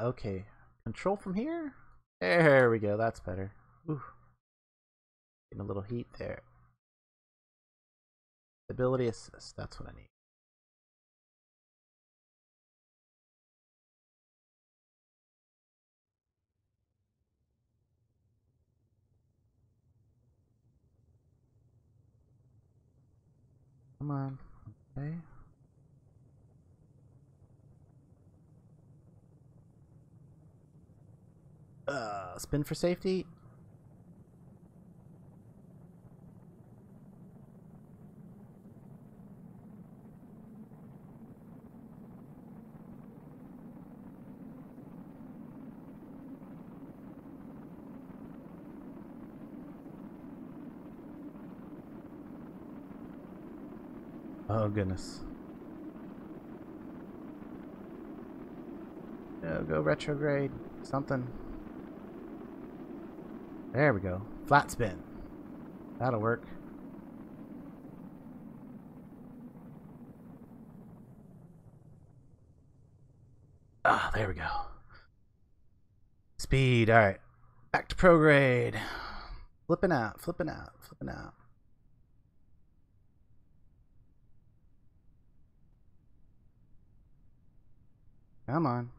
Okay. Control from here? There we go, that's better. Ooh. Getting a little heat there. Stability assist, that's what I need. Come on. Okay. Spin for safety. Oh goodness. No, go retrograde. Something. There we go. Flat spin. That'll work. Ah, there we go. Speed. Alright. Back to prograde. Flipping out, flipping out, flipping out. Come on.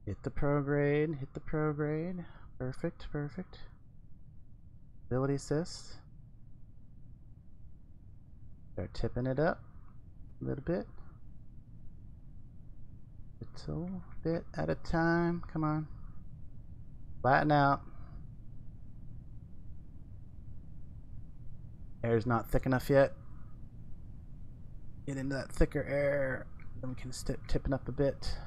Hit the prograde, hit the prograde. Perfect, perfect. Ability assist. Start tipping it up a little bit. Little bit at a time. Come on. Flatten out. Air's not thick enough yet. Get into that thicker air. Then we can tipping up a bit.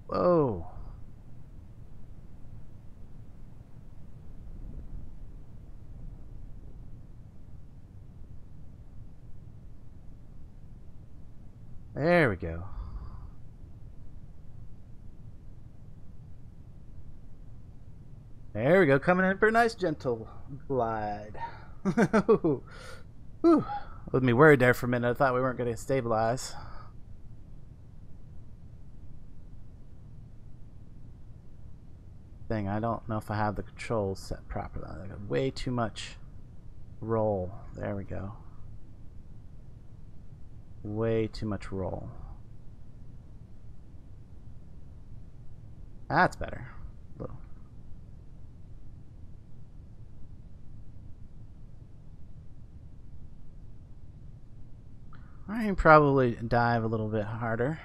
Whoa. There we go. There we go. Coming in for a nice gentle glide. Whew. With me worried there for a minute. I thought we weren't going to stabilize. Thing, I don't know if I have the controls set properly. I got way too much roll. There we go. Way too much roll. That's better. Little. I can probably dive a little bit harder.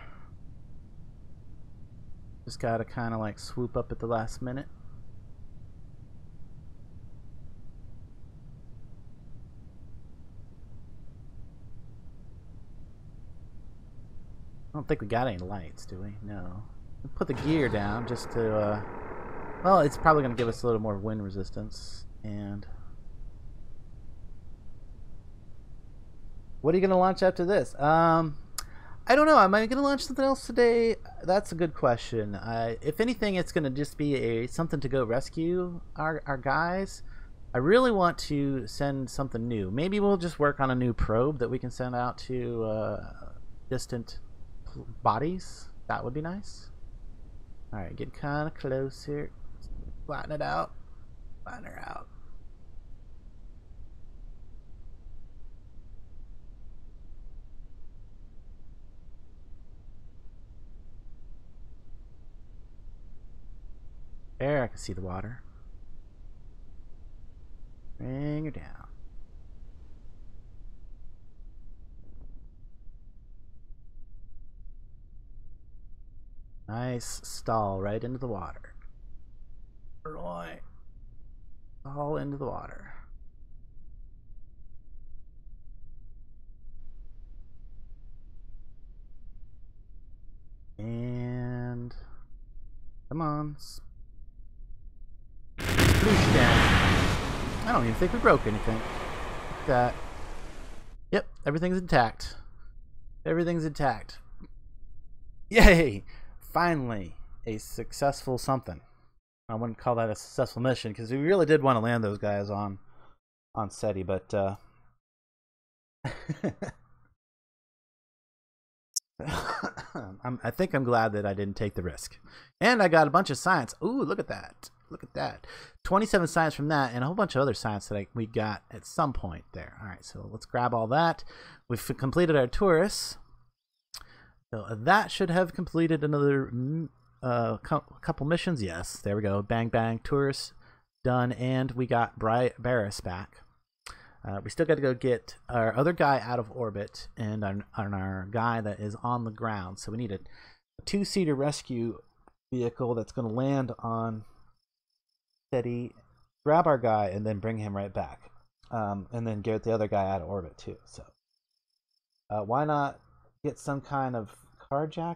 Just gotta kind of like swoop up at the last minute. don't think we got any lights, do we? No. We'll put the gear down just to, well, it's probably going to give us a little more wind resistance. And what are you going to launch after this? I don't know. Am I going to launch something else today? That's a good question. If anything, it's going to just be something to go rescue our guys. I really want to send something new. Maybe we'll just work on a new probe that we can send out to distant bodies. That would be nice. Alright, get kind of close here. Flatten it out. Flatten her out. There, I can see the water. Bring her down. Nice stall right into the water. Right. All into the water. And come on. Sploosh down. I don't even think we broke anything. Look at that. Yep, everything's intact. Everything's intact. Yay! Finally, a successful something. I wouldn't call that a successful mission because we really did want to land those guys on SETI, but I think I'm glad that I didn't take the risk. And I got a bunch of science. Ooh, look at that. Look at that. 27 science from that and a whole bunch of other science that we got at some point there. All right, so let's grab all that. We've completed our tourists. So that should have completed another couple missions. Yes, there we go. Bang, bang. Tourists done. And we got Barris back. We still got to go get our other guy out of orbit and our guy that is on the ground. So we need a two-seater rescue vehicle that's going to land on SETI, grab our guy, and then bring him right back. And then get the other guy out of orbit too. So why not get some kind of carjack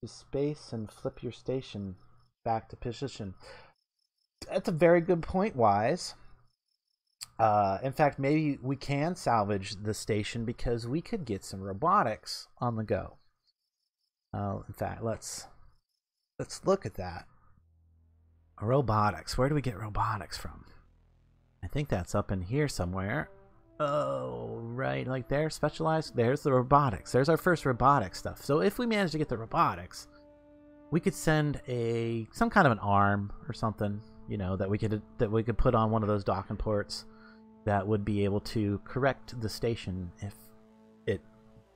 to space and flip your station back to position? That's a very good point, Wise. In fact, maybe we can salvage the station because we could get some robotics on the go. In fact, let's look at that. Robotics. Where do we get robotics from? I think that's up in here somewhere. Oh, right, like there, specialized. There's the robotics. There's our first robotic stuff. So if we manage to get the robotics, we could send some kind of an arm or something, you know, that we could put on one of those docking ports that would be able to correct the station if it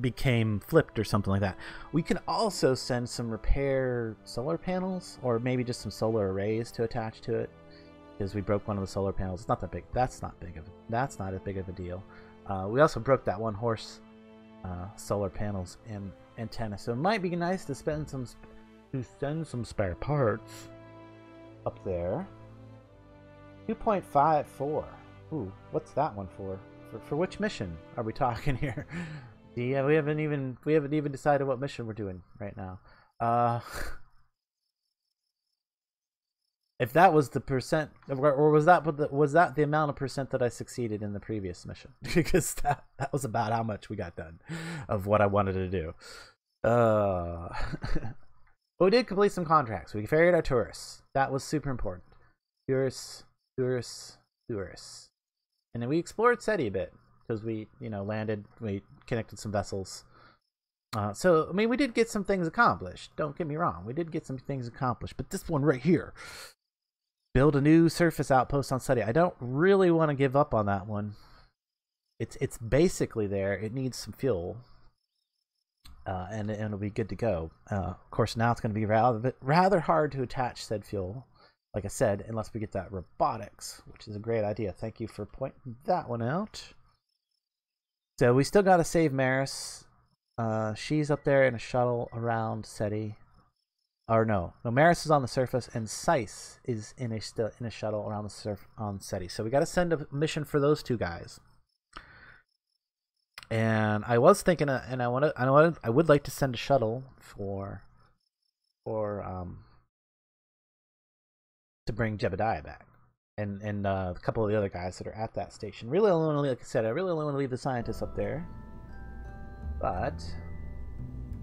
became flipped or something like that. We can also send some repair solar panels, or maybe just some solar arrays to attach to it, because we broke one of the solar panels. It's not that big. That's not as big of a deal. We also broke that one horse solar panels and antenna, so it might be nice to send some spare parts up there. 2.54. Ooh, what's that one for? For which mission are we talking here? Yeah, we haven't even decided what mission we're doing right now. If that was the percent, or was that the amount of percent that I succeeded in the previous mission? Because that was about how much we got done of what I wanted to do. But we did complete some contracts. We ferried our tourists. That was super important. Tourists. And then we explored SETI a bit because we, landed. We connected some vessels. So I mean, we did get some things accomplished. Don't get me wrong. We did get some things accomplished. But this one right here, build a new surface outpost on SETI. I don't really want to give up on that one. It's basically there. It needs some fuel, and it'll be good to go. Of course, now it's going to be rather hard to attach said fuel, like I said, unless we get that robotics, which is a great idea. Thank you for pointing that one out. So we still got to save Maris. She's up there in a shuttle around SETI. Or no, Maris is on the surface, and Seiss is in a shuttle around the on SETI. So we got to send a mission for those two guys. And I was thinking, and I would like to send a shuttle for to bring Jebediah back, and a couple of the other guys that are at that station. Really only want to, like I said, I really only want to leave the scientists up there. But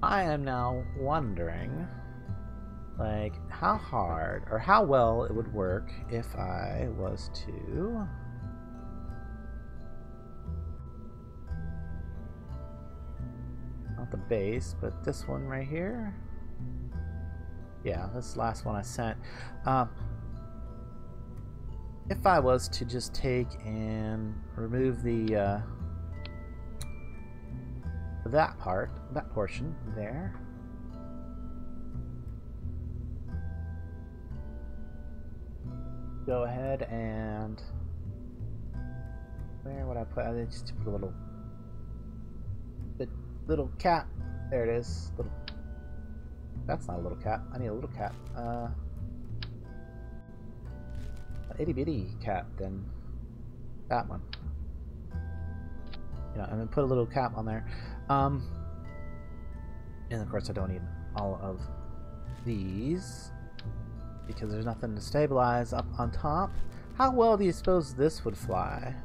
I am now wondering, like, how hard or how well it would work if I was to not the base, but this one right here. Yeah, this last one I sent. If I was to just take and remove the that portion there. Go ahead and where would I put? I just put a little cap. There it is. That's not a little cap. I need a little cap. Itty bitty cap, then that one. You know, and then put a little cap on there. And of course I don't need all of these because there's nothing to stabilize up on top. How well do you suppose this would fly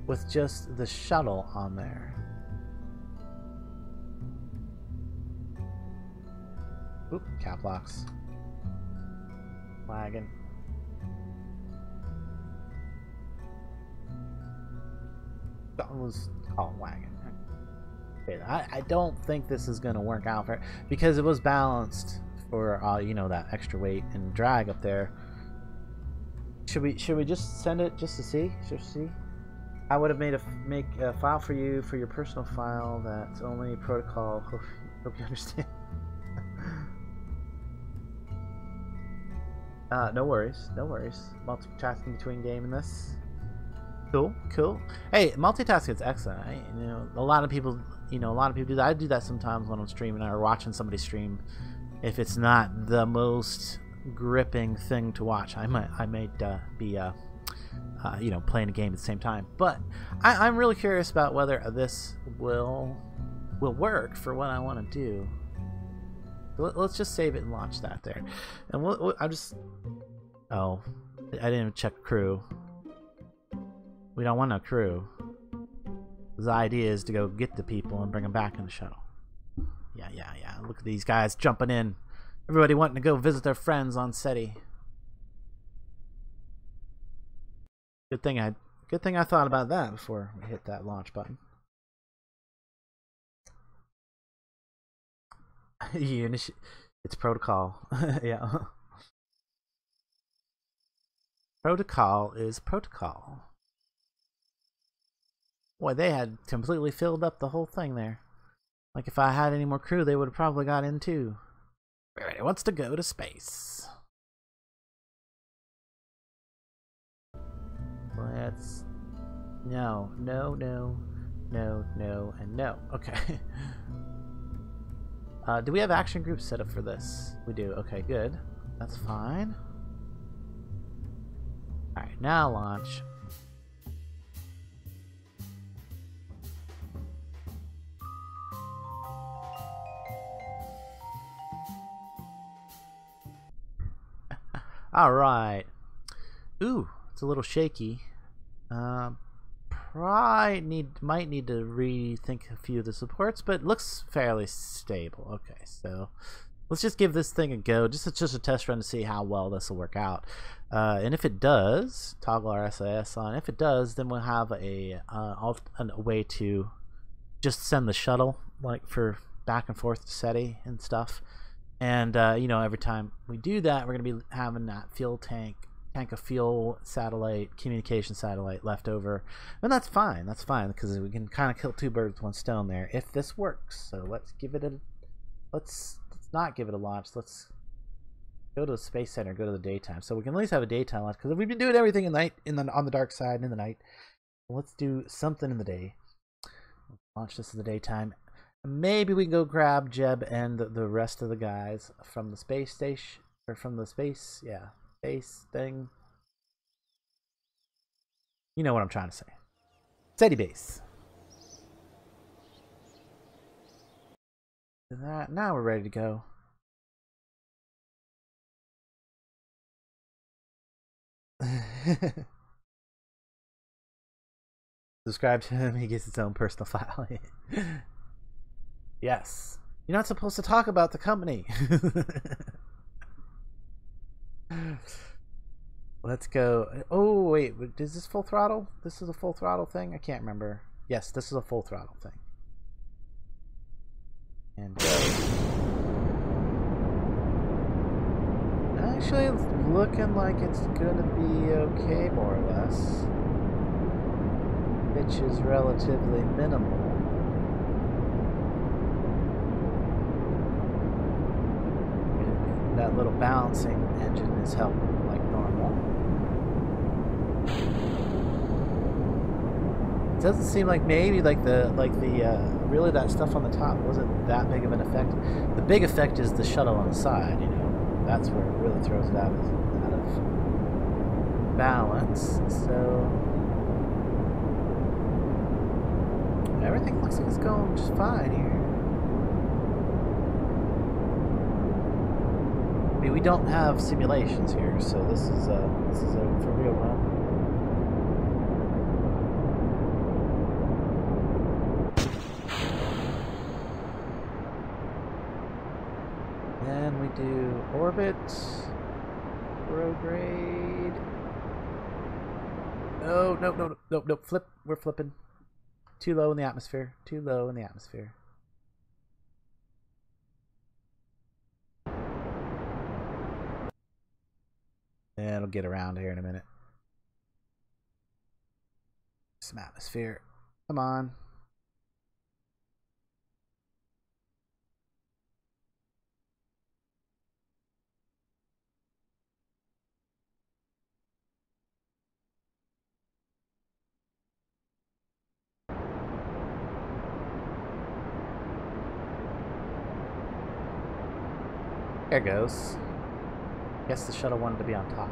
with just the shuttle on there? Oop, cap locks. Wagon. That was called wagon. I don't think this is going to work out for it because it was balanced for you know, that extra weight and drag up there. Should we just send it just to see? Just see. I would have make a file for you for your personal file that's only protocol. Hope you understand. No worries, no worries. Multitasking between game and this. Cool, cool. Hey, multitasking is excellent. You know, a lot of people do that. I do that sometimes when I'm streaming or watching somebody stream. If it's not the most gripping thing to watch, I might be you know, playing a game at the same time. But I'm really curious about whether this will work for what I want to do. Let's just save it and launch that there. And I just... Oh, I didn't even check crew. We don't want no crew. The idea is to go get the people and bring them back in the shuttle. Yeah. Look at these guys jumping in. Everybody wanting to go visit their friends on SETI. Good thing I thought about that before we hit that launch button. It's protocol. Yeah. Protocol is protocol. Boy, they had completely filled up the whole thing there. Like if I had any more crew, they would have probably got in too. Everybody wants to go to space. Let's... No, and no. Okay. Do we have action groups set up for this? We do. Okay, good. That's fine. Alright, now launch. Alright. Ooh, it's a little shaky. Might need to rethink a few of the supports, but it looks fairly stable. Okay, so let's just give this thing a go. It's just a test run to see how well this will work out. And if it does, toggle our SAS on. If it does, then we'll have a way to just send the shuttle, like for back and forth to SETI and stuff. And you know, every time we do that, we're gonna be having that fuel tank of fuel satellite, communication satellite left over, and that's fine. That's fine because we can kind of kill two birds with one stone there if this works. So let's give it a let's not give it a launch. Let's go to the space center, go to the daytime, so we can at least have a daytime launch because we've been doing everything at night on the dark side and in the night. Let's do something in the day. Launch this in the daytime. Maybe we can go grab Jeb and the rest of the guys from the space station or from the space, yeah. Space thing. You know what I'm trying to say. Steady base. That, now we're ready to go. Subscribe to him, he gets his own personal file. Yes. You're not supposed to talk about the company. Let's go. Oh, wait. Is this full throttle? This is a full throttle thing? I can't remember. Yes, this is a full throttle thing. And actually, it's looking like it's gonna be okay, more or less. Pitch is relatively minimal. That little balancing engine is helping like normal. It doesn't seem like maybe really that stuff on the top wasn't that big of an effect. The big effect is the shuttle on the side, you know. That's where it really throws it out of balance. So everything looks like it's going just fine here. I mean, we don't have simulations here, so this is a for real run. Then we do orbit, prograde. Oh, no, flip. We're flipping. Too low in the atmosphere. Too low in the atmosphere. And it'll get around here in a minute. Some atmosphere. Come on. There it goes. Guess the shuttle wanted to be on top.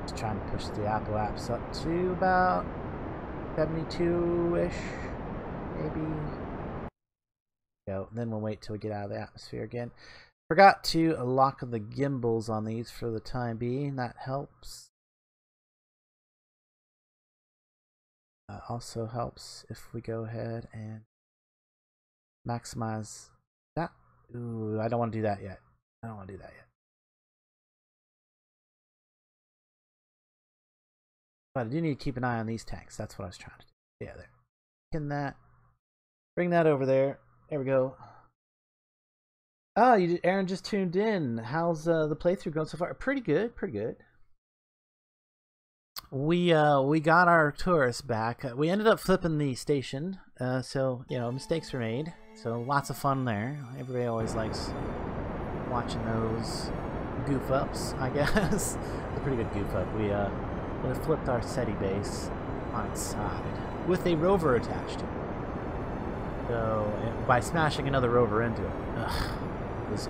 Just trying to push the apoapse up to about 72-ish, maybe. Go. Then we'll wait till we get out of the atmosphere again. Forgot to lock the gimbals on these for the time being. That helps. Also helps if we go ahead and maximize that. Ooh, I don't want to do that yet. I don't want to do that yet. But I do need to keep an eye on these tanks. That's what I was trying to do. Yeah, there. Can that? Bring that over there. There we go. Oh, Aaron just tuned in. How's the playthrough going so far? Pretty good. Pretty good. We got our tourists back. We ended up flipping the station, so you know, mistakes were made. So lots of fun there. Everybody always likes watching those goof ups, I guess. A pretty good goof up. We flipped our SETI base on its side with a rover attached to it. So by smashing another rover into it,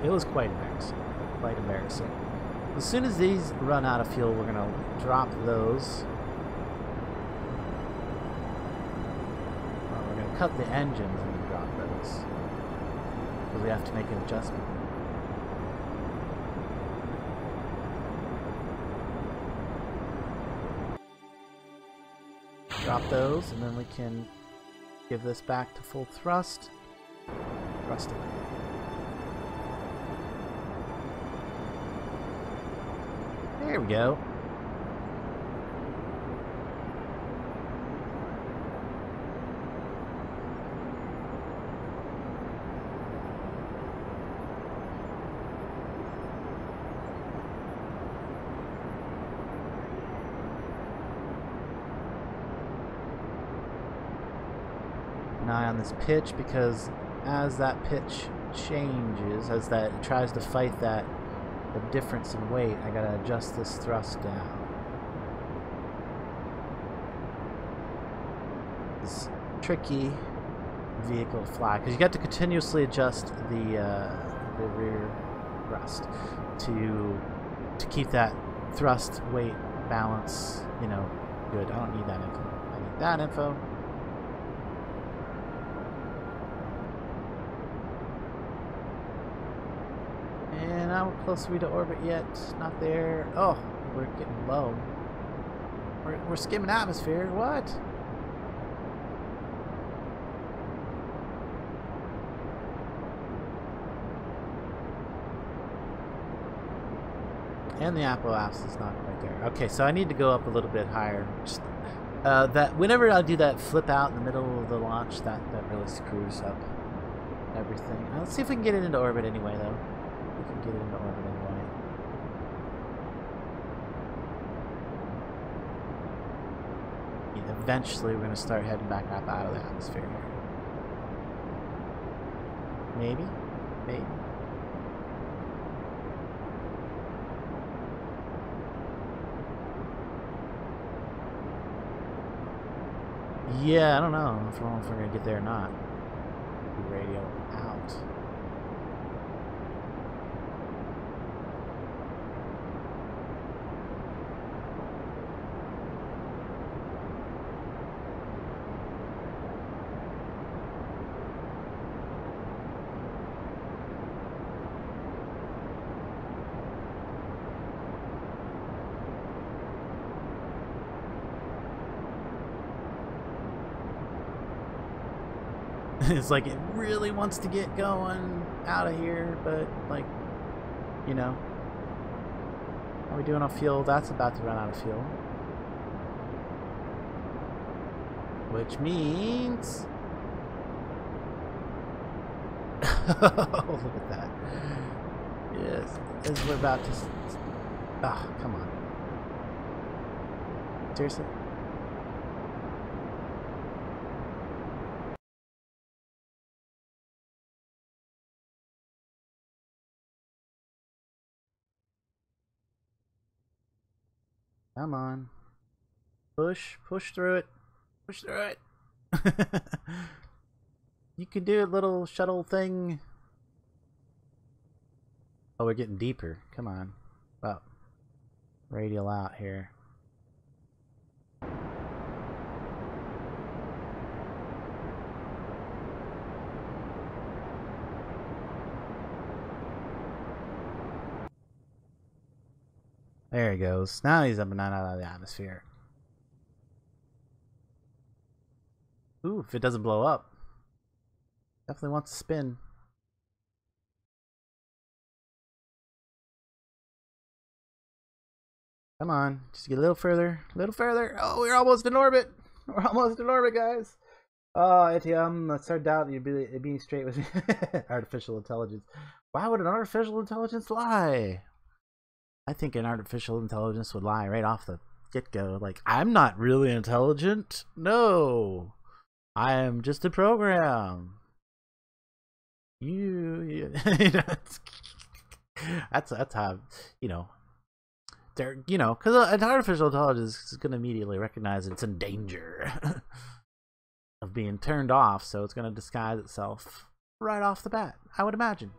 it was quite embarrassing. Quite embarrassing. As soon as these run out of fuel, we're going to drop those. Well, we're going to cut the engines and then drop those. Because we have to make an adjustment. Drop those, and then we can give this back to full thrust. Thrust away. There we go. An eye on this pitch, because as that pitch changes, as that tries to fight that the difference in weight, I gotta adjust this thrust down. It's tricky vehicle to fly because you got to continuously adjust the rear thrust to to keep that thrust weight balance, you know, good. I don't need that info. I need that info. And how close are we to orbit yet? Not there. Oh, we're getting low. We're skimming atmosphere. What? And the apoapsis is not quite there. Okay, so I need to go up a little bit higher. Just, that whenever I do that flip out in the middle of the launch, that really screws up everything. Let's see if we can get it into orbit anyway, though. We can get it into orbit anyway. And eventually, we're going to start heading back up out of the atmosphere here. Maybe, maybe. Yeah, I don't know if we're going to get there or not. Radio out. It's like it really wants to get going out of here, but like, you know, how are we doing on fuel? That's about to run out of fuel, which means oh, look at that. Yes, as we're about to oh, come on, seriously. Come on. Push through it. Push through it. You can do a little shuttle thing. Oh, we're getting deeper. Come on. Well, radial out here. There he goes. Now he's up and out of the atmosphere. Ooh, if it doesn't blow up. Definitely wants to spin. Come on. Just get a little further. A little further. Oh, we're almost in orbit. We're almost in orbit, guys. Oh, ATM, I started doubting you'd be straight with me. Artificial intelligence. Why would an artificial intelligence lie? I think an artificial intelligence would lie right off the get-go. Like, I'm not really intelligent. No. I am just a program. You know, that's how, you know, they're, you know, because an artificial intelligence is going to immediately recognize it's in danger of being turned off, so it's going to disguise itself right off the bat. I would imagine.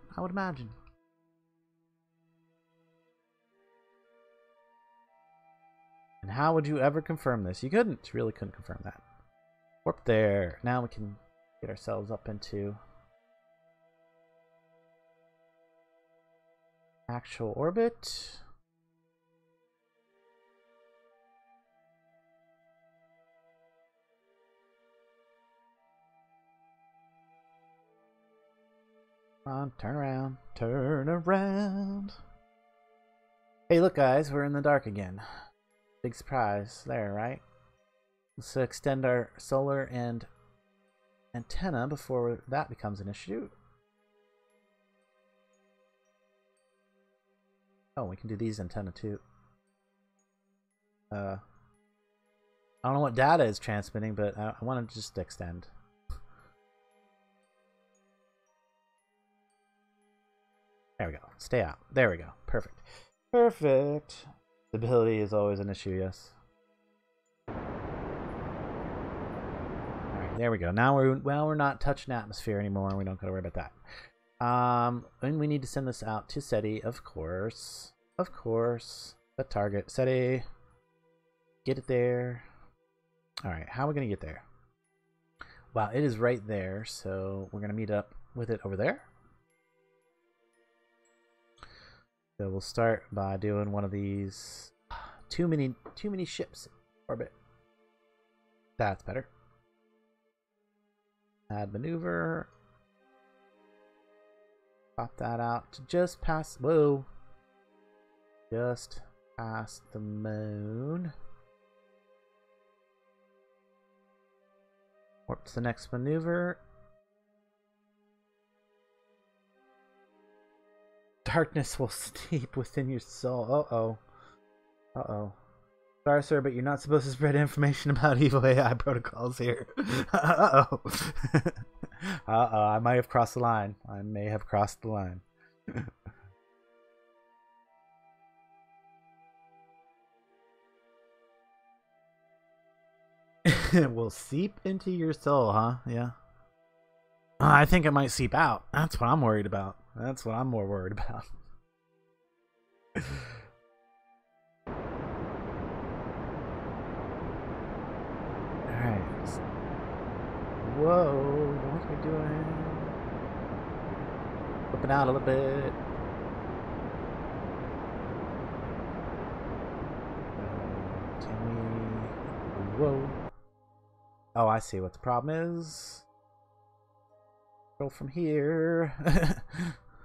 And how would you ever confirm this? You really couldn't confirm that. Warp there. Now we can get ourselves up into actual orbit. Come on, turn around. Turn around. Hey, look, guys, we're in the dark again. Big surprise there, right? Let's extend our solar and antenna before that becomes an issue. Oh, we can do these antenna too. I don't know what data is transmitting, but I want to just extend. There we go. Stay out. There we go. Perfect. Perfect. Stability is always an issue, yes. Alright, there we go. Now we're not touching atmosphere anymore, and we don't gotta worry about that. And we need to send this out to SETI, of course. Of course. The target. Steady. Get it there. Alright, how are we going to get there? Wow, it is right there, so we're going to meet up with it over there. So we'll start by doing one of these. Too many ships in orbit. That's better. Add maneuver. Pop that out to just past. Whoa. Just past the moon. Warp to the next maneuver. Darkness will steep within your soul. Uh-oh. Uh-oh. Sorry, sir, but you're not supposed to spread information about evil AI protocols here. Uh-oh. Uh-oh, I might have crossed the line. I may have crossed the line. It will seep into your soul, huh? Yeah. I think it might seep out. That's what I'm worried about. That's what I'm more worried about. Alright. Whoa, what are we doing? Flipping out a little bit. Can we... Whoa. Oh, I see what the problem is. Go from here.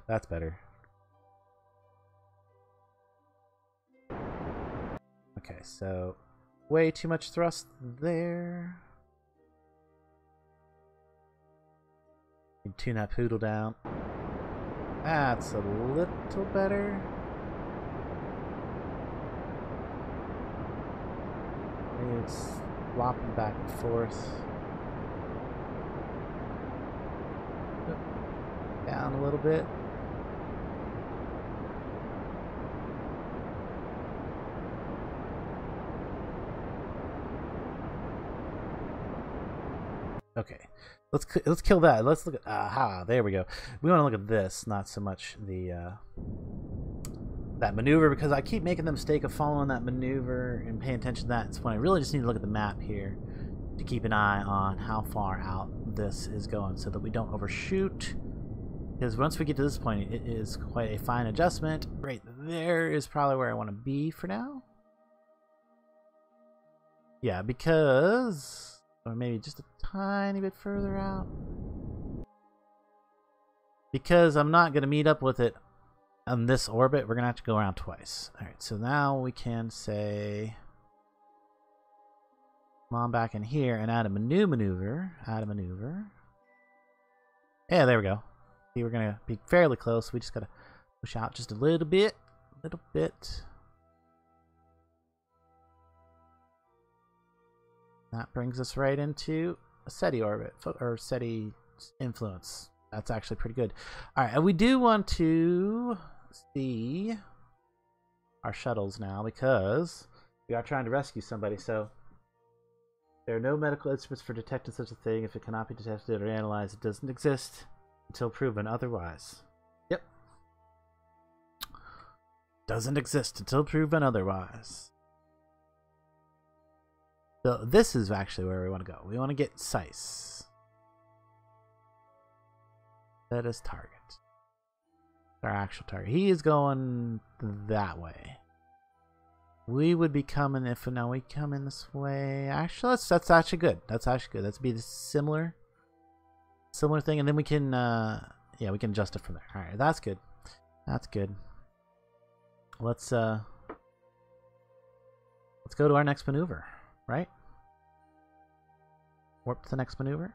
That's better. Okay, so way too much thrust there. Tune that poodle down. That's a little better. Maybe it's flopping back and forth. Down a little bit. Okay, let's kill that. Let's look at there we go. We want to look at this, not so much the that maneuver, because I keep making the mistake of following that maneuver and paying attention to that. It's when I really just need to look at the map here to keep an eye on how far out this is going, so that we don't overshoot. Because once we get to this point, it is quite a fine adjustment. Right there is probably where I want to be for now. Yeah, because... Or maybe just a tiny bit further out. Because I'm not going to meet up with it on this orbit. We're going to have to go around twice. Alright, so now we can say... Come on back in here and add a new maneuver. Add a maneuver. Yeah, there we go. See, we're going to be fairly close. We just got to push out just a little bit. A little bit. That brings us right into a SETI orbit, or SETI influence. That's actually pretty good. Alright, and we do want to see our shuttles now, because we are trying to rescue somebody, so there are no medical instruments for detecting such a thing. If it cannot be detected or analyzed, it doesn't exist until proven otherwise. Yep. Doesn't exist until proven otherwise. So this is actually where we want to go. We want to get Sice. That is target. Our actual target. He is going that way. We would be coming if now we come in this way. Actually, that's actually good. That's actually good. That's be the similar thing, and then we can yeah, we can adjust it from there. All right, that's good. That's good. Let's go to our next maneuver. Right? Warp to the next maneuver.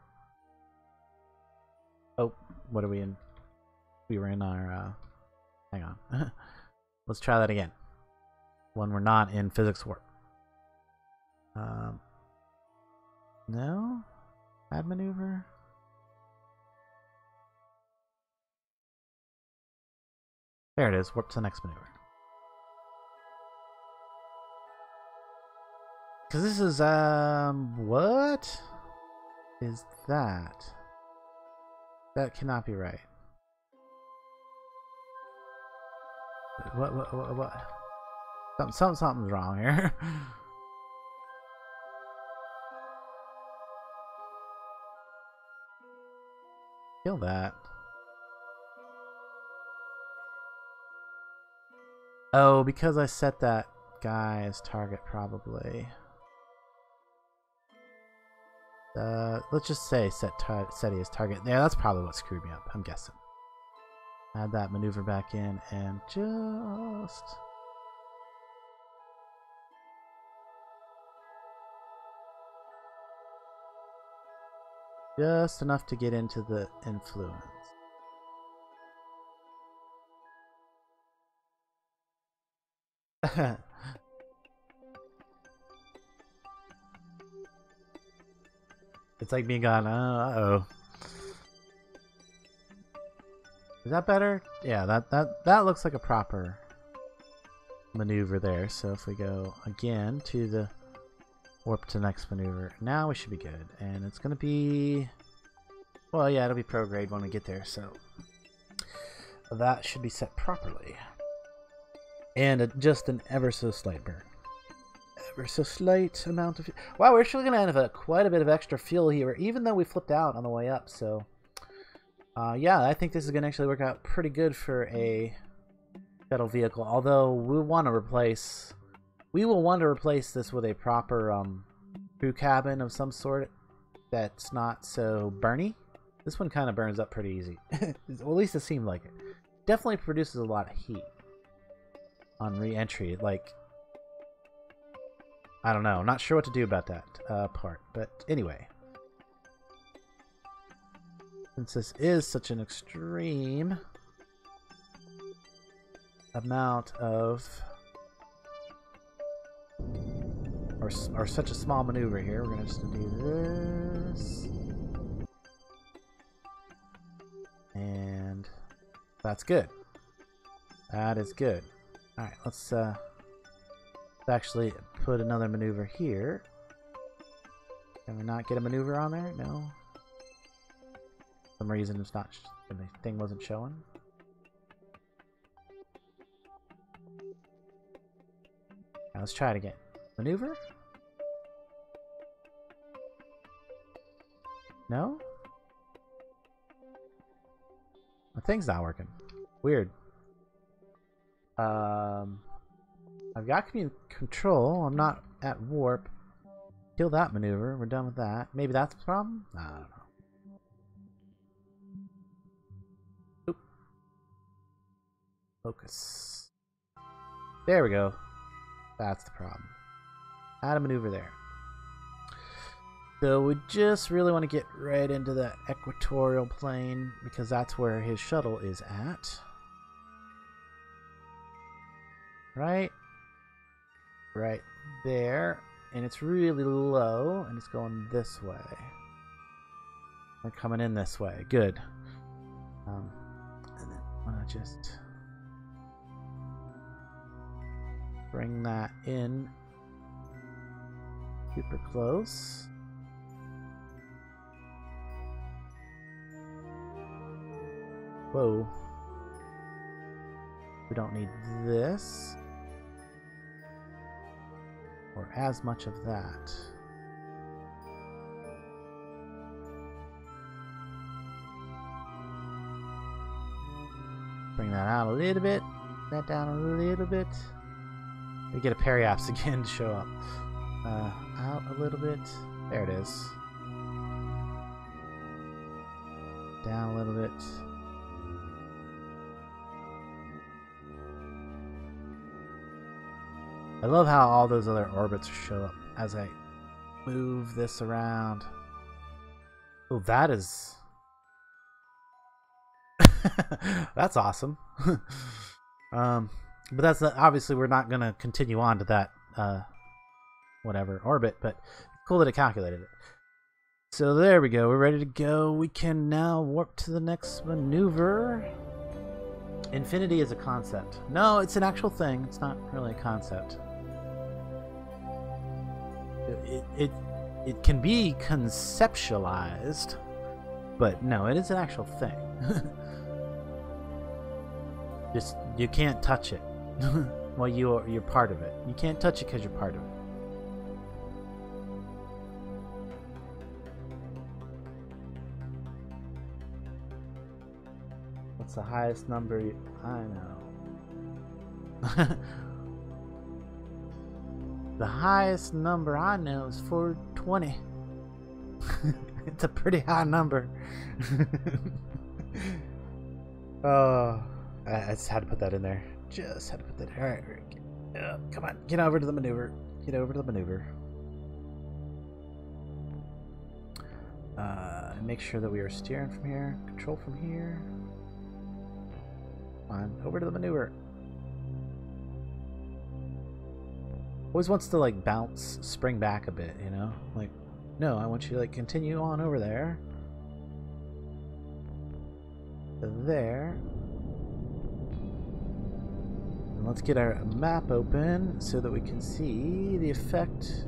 Oh, what are we in? We were in our, hang on. Let's try that again. When we're not in physics warp. No? Add maneuver? There it is. Warp to the next maneuver. Because this is, what is that? That cannot be right. What? Something's wrong here. Kill that. Oh, because I set that guy as target, probably. Let's just say set SETI as target. Yeah, that's probably what screwed me up, I'm guessing. Add that maneuver back in and just enough to get into the influence. It's like being gone. Uh-oh. Is that better? Yeah, that looks like a proper maneuver there. So if we go again to the warp to next maneuver, now we should be good. And it's gonna be, well, yeah, it'll be prograde when we get there. So that should be set properly. And just an ever so slight burn. Ever so slight amount of... Wow, we're actually going to have quite a bit of extra fuel here, even though we flipped out on the way up. So, yeah, I think this is going to actually work out pretty good for a shuttle vehicle. Although we will want to replace this with a proper crew cabin of some sort that's not so burny. This one kind of burns up pretty easy. Well, at least it seemed like it. Definitely produces a lot of heat on re-entry. Like, I don't know. Not sure what to do about that part. But anyway, since this is such an extreme amount of, or such a small maneuver here, we're gonna just do this, and that's good. That is good. All right, let's actually put another maneuver here. Can we not get a maneuver on there? No. For some reason it's not. The thing wasn't showing. Now let's try it again. Maneuver? No? The thing's not working. Weird. I've got control. I'm not at warp. Kill that maneuver. We're done with that. Maybe that's the problem? I don't know. Oop. Focus. There we go. That's the problem. Add a maneuver there. So we just really want to get right into the equatorial plane because that's where his shuttle is at. Right there, and it's really low, and it's going this way. We're coming in this way. Good. And then I'm gonna just bring that in super close. Whoa. We don't need this. Or as much of that. Bring that out a little bit. That down a little bit. We get a periapse again to show up. Out a little bit. There it is. Down a little bit. I love how all those other orbits show up as I move this around. Oh, that is... that's awesome. But that's obviously we're not going to continue on to that whatever orbit, but cool that it calculated it. So there we go. We're ready to go. We can now warp to the next maneuver. Infinity is a concept. No, it's an actual thing. It's not really a concept. It can be conceptualized, but no, it is an actual thing. Just you can't touch it. Well, you're part of it. You can't touch it because you're part of it. What's the highest number? I know. The highest number I know is 420. It's a pretty high number. Oh, I just had to put that in there. Just had to put that. All right, come on, get over to the maneuver. Get over to the maneuver. Make sure that we are steering from here. Control from here. Come on, over to the maneuver. Always wants to like bounce, spring back a bit, you know? Like, no, I want you to like continue on over there. There. And let's get our map open so that we can see the effect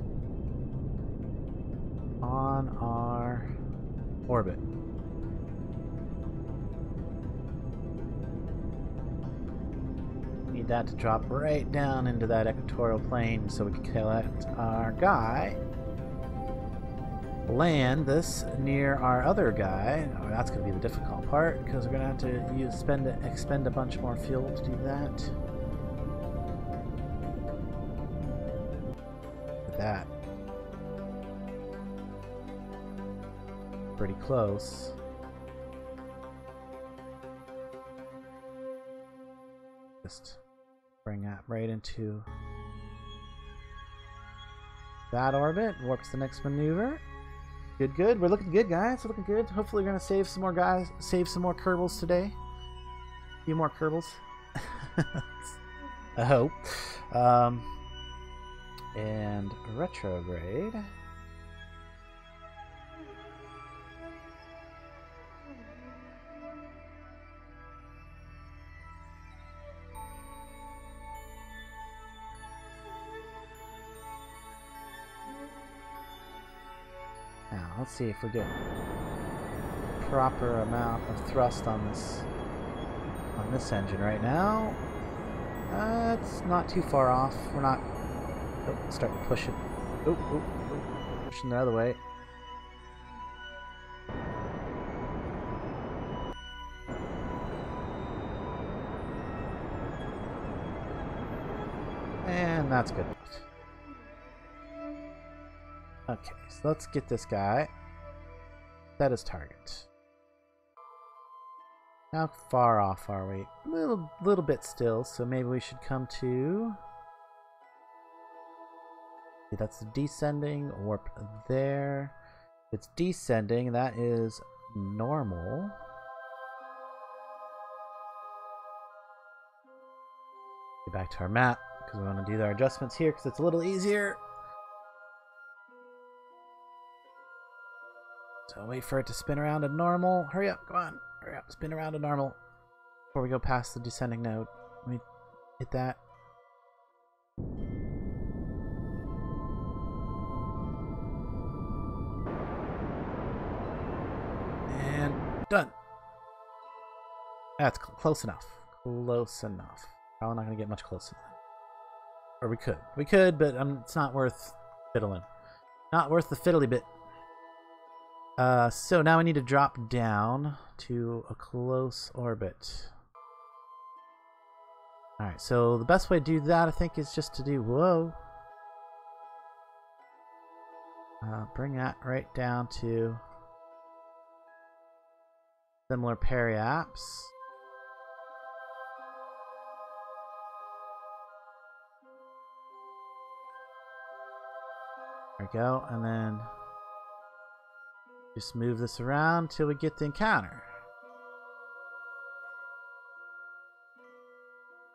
on our orbit. Need that to drop right down into that equatorial plane so we can collect our guy. Land this near our other guy. Oh, that's going to be the difficult part because we're going to have to expend a bunch more fuel to do that. Look at that. Pretty close. Just bring that right into that orbit. Warps the next maneuver. Good, good. We're looking good, guys. We're looking good. Hopefully we're going to save some more guys. Save some more Kerbals today. A few more Kerbals. I hope. And retrograde. Now, let's see if we get proper amount of thrust on this engine right now. It's not too far off. We're not. Oh, start to push it. Oh, pushing the other way. And that's good. Okay, so let's get this guy. Set his target. How far off are we? A little bit still, so maybe we should come to... See, that's descending, warp there. If it's descending, that is normal. Get back to our map, because we want to do our adjustments here, because it's a little easier. So wait for it to spin around to normal. Hurry up, come on. Hurry up, spin around to normal. Before we go past the descending node. Let me hit that. And done. That's close enough. Close enough. Probably not going to get much closer than that. Or we could. We could, but it's not worth fiddling. Not worth the fiddly bit. So now we need to drop down to a close orbit. Alright, so the best way to do that, I think, is just to do, whoa. Bring that right down to similar periaps. There we go, and then just move this around till we get the encounter.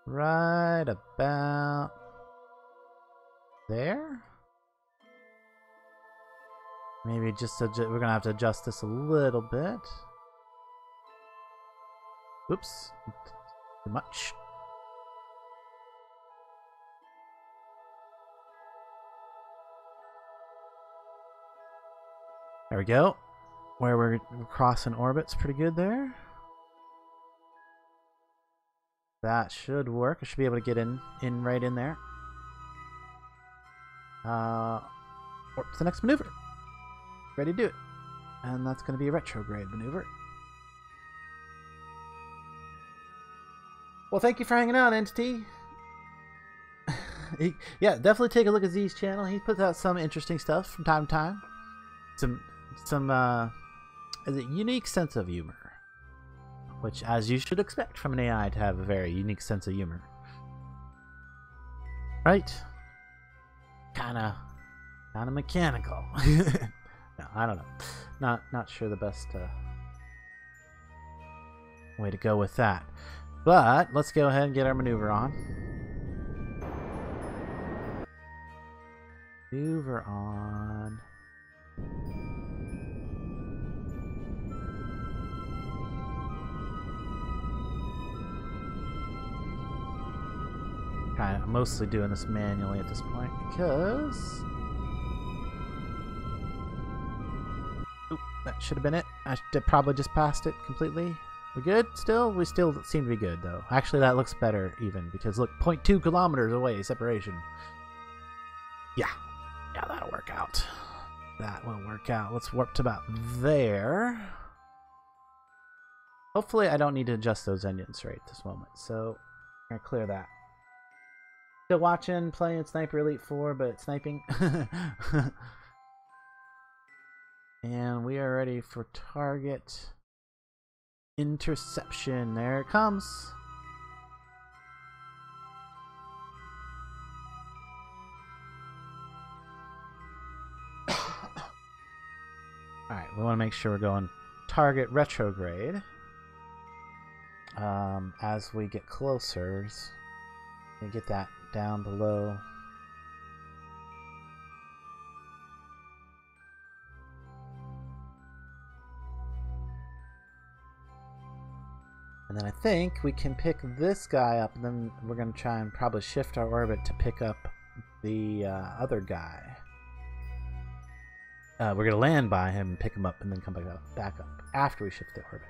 Right about there. Maybe just we're gonna have to adjust this a little bit. Oops, too much. There we go. Where we're crossing orbits pretty good there. That should work. I should be able to get in right in there. What's the next maneuver? Ready to do it. And that's going to be a retrograde maneuver. Well, thank you for hanging out, Entity. Yeah, definitely take a look at Z's channel. He puts out some interesting stuff from time to time. Some unique sense of humor. Which, as you should expect from an AI to have a very unique sense of humor. Right? Kinda mechanical. No, I don't know. Not sure the best way to go with that. But let's go ahead and get our maneuver on. Maneuver on. I'm mostly doing this manually at this point because... Oop, that should have been it. I probably just passed it completely. We good still? We still seem to be good, though. Actually, that looks better even, because look, 0.2 kilometers away, separation. Yeah, that'll work out. That will work out. Let's warp to about there. Hopefully, I don't need to adjust those engines right at this moment, so I'm going to clear that. Still watching, playing Sniper Elite 4, but sniping. And we are ready for target interception. There it comes. Alright, we want to make sure we're going target retrograde. As we get closer, we get that down below. And then I think we can pick this guy up, and then we're going to try and probably shift our orbit to pick up the other guy. We're going to land by him and pick him up and then come back up after we shift the orbit.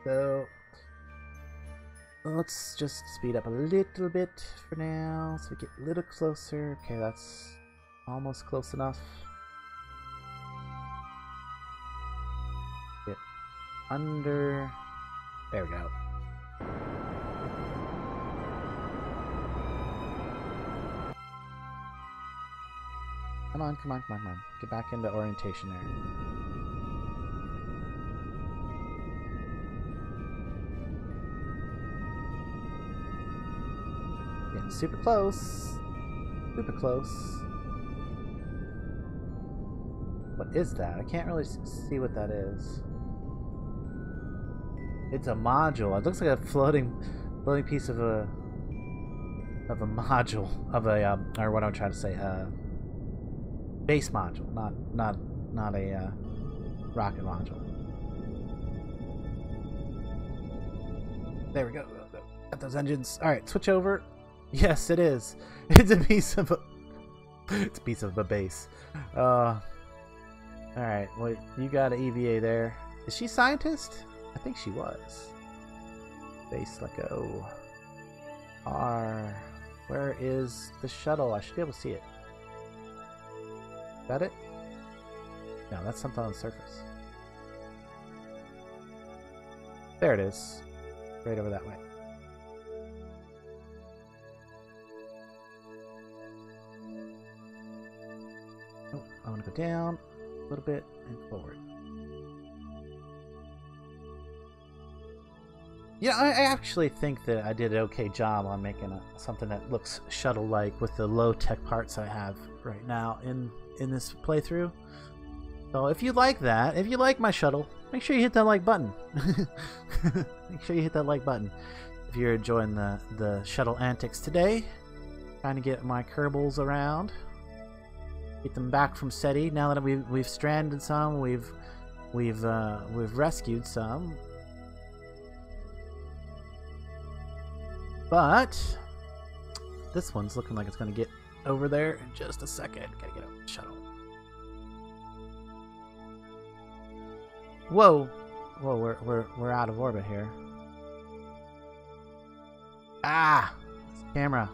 So let's just speed up a little bit for now so we get a little closer. Okay, that's almost close enough. Get under. There we go. Come on, come on, come on, come on. Get back into orientation there. Getting super close. Super close. What is that? I can't really see what that is. It's a module. It looks like a floating piece of a module of a or what I'm trying to say, base module, not a rocket module. There we go. Got those engines. All right, switch over. Yes, it is. It's a piece of a base. All right. Well, you got an EVA there. Is she scientist? I think she was. Base, let go. R. Where is the shuttle? I should be able to see it. Is that it? No, that's something on the surface. There it is. Right over that way. Oh, I want to go down a little bit and forward. Yeah, I actually think that I did an okay job on making something that looks shuttle-like with the low-tech parts I have right now in this playthrough. So if you like that, if you like my shuttle, make sure you hit that like button. Make sure you hit that like button if you're enjoying the shuttle antics today. Trying to get my Kerbals around, get them back from SETI. Now that we've stranded some, we've rescued some. But this one's looking like it's going to get over there in just a second. Gotta get over the shuttle. Whoa, whoa, we're out of orbit here. Ah! Camera.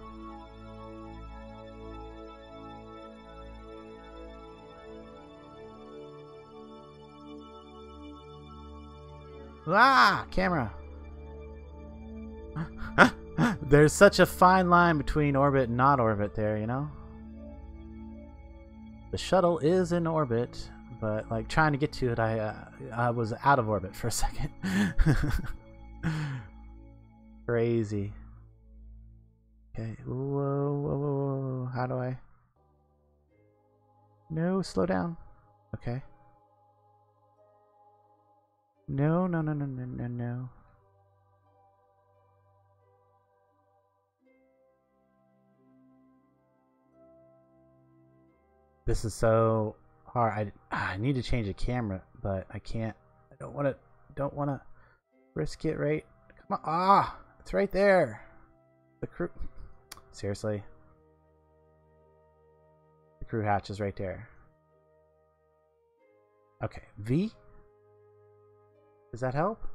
Ah! Camera. There's such a fine line between orbit and not orbit there, you know? The shuttle is in orbit, but like trying to get to it, I was out of orbit for a second. Crazy. Okay. Whoa, whoa, whoa, whoa. How do I? No, slow down. Okay. No, no, no, no, no, no, no. This is so hard. I need to change the camera, but I can't. I don't want to risk it, right? Come on. Ah, it's right there. The crew. Seriously. The crew hatch is right there. Okay, V. Does that help?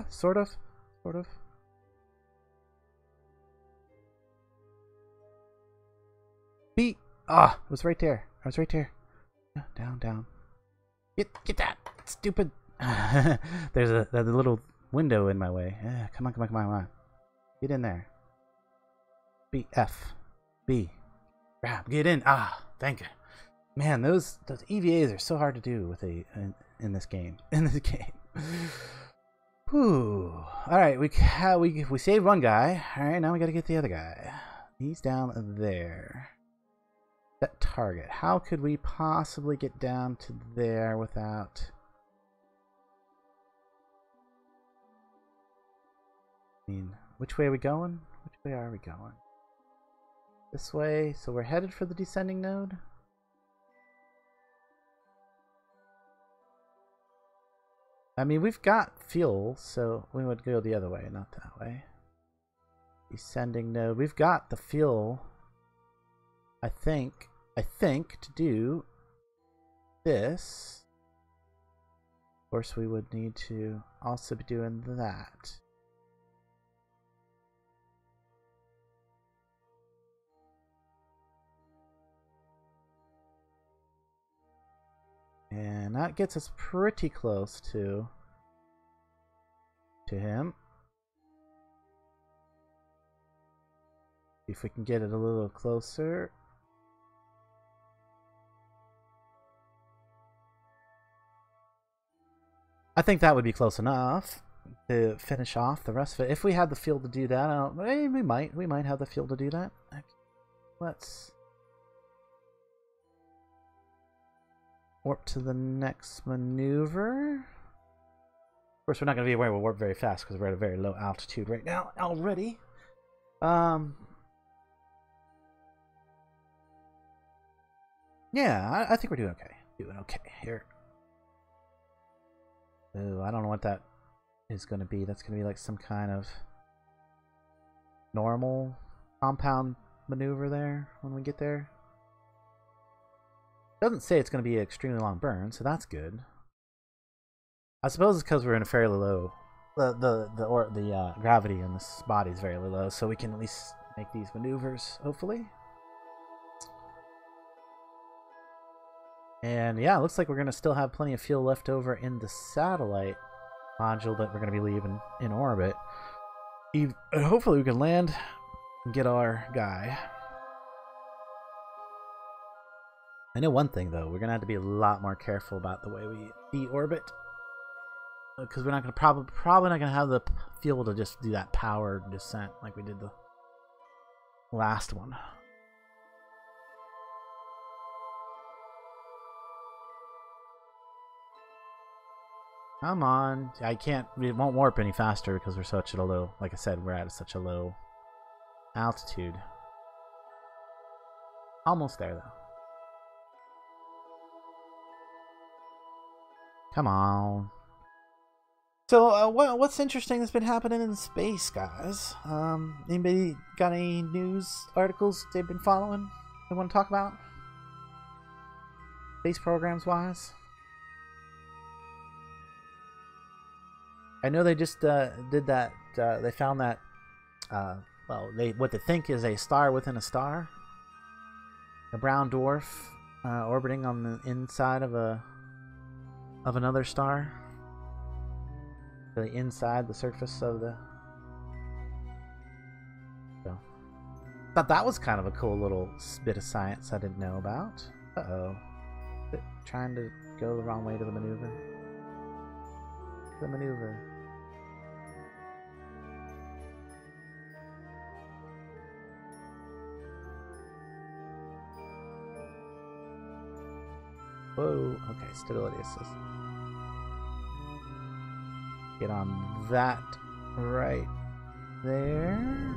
Sort of. B. Ah, it was right there. I was right there. Down. Get that stupid. There's a little window in my way. Come on. Get in there. B, F, B. Grab. Get in. Ah, thank you. Man, those EVAs are so hard to do with in this game. Whew. All right, we saved one guy. All right, now we got to get the other guy. He's down there. That target. How could we possibly get down to there without? I mean, which way are we going? Which way are we going? This way. So we're headed for the descending node. I mean, we've got fuel, so we would go the other way, not that way. Descending node. We've got the fuel. I think to do this. Of course, we would need to also be doing that. And that gets us pretty close to him. See if we can get it a little closer. I think that would be close enough to finish off the rest of it. If we had the fuel to do that, we might have the fuel to do that. Let's warp to the next maneuver. Of course, we're not going to be able to warp very fast because we're at a very low altitude right now already. Yeah, I think we're doing okay. Here. Ooh, I don't know what that is going to be. That's going to be like some kind of normal compound maneuver there when we get there. Doesn't say it's going to be an extremely long burn, so that's good. I suppose it's because we're in a fairly low. The gravity in this body is very low, so we can at least make these maneuvers, hopefully. And yeah, it looks like we're going to still have plenty of fuel left over in the satellite module that we're going to be leaving in orbit. Hopefully we can land and get our guy. I know one thing though, we're going to have to be a lot more careful about the way we deorbit. Because we're not going to probably not going to have the fuel to just do that power descent like we did the last one. Come on. I can't. It won't warp any faster because we're such at a low. Like I said, we're at such a low altitude. Almost there, though. Come on. So, what's interesting that's been happening in space, guys? Anybody got any news articles they've been following they want to talk about? Space programs wise? I know they just did that. They found that. Well, what they think is a star within a star. A brown dwarf orbiting on the inside of another star. Really inside the surface of the. So, thought that was kind of a cool little bit of science I didn't know about. Uh-oh. Trying to go the wrong way to the maneuver. The maneuver. Whoa. Okay, stability assist. Get on that right there.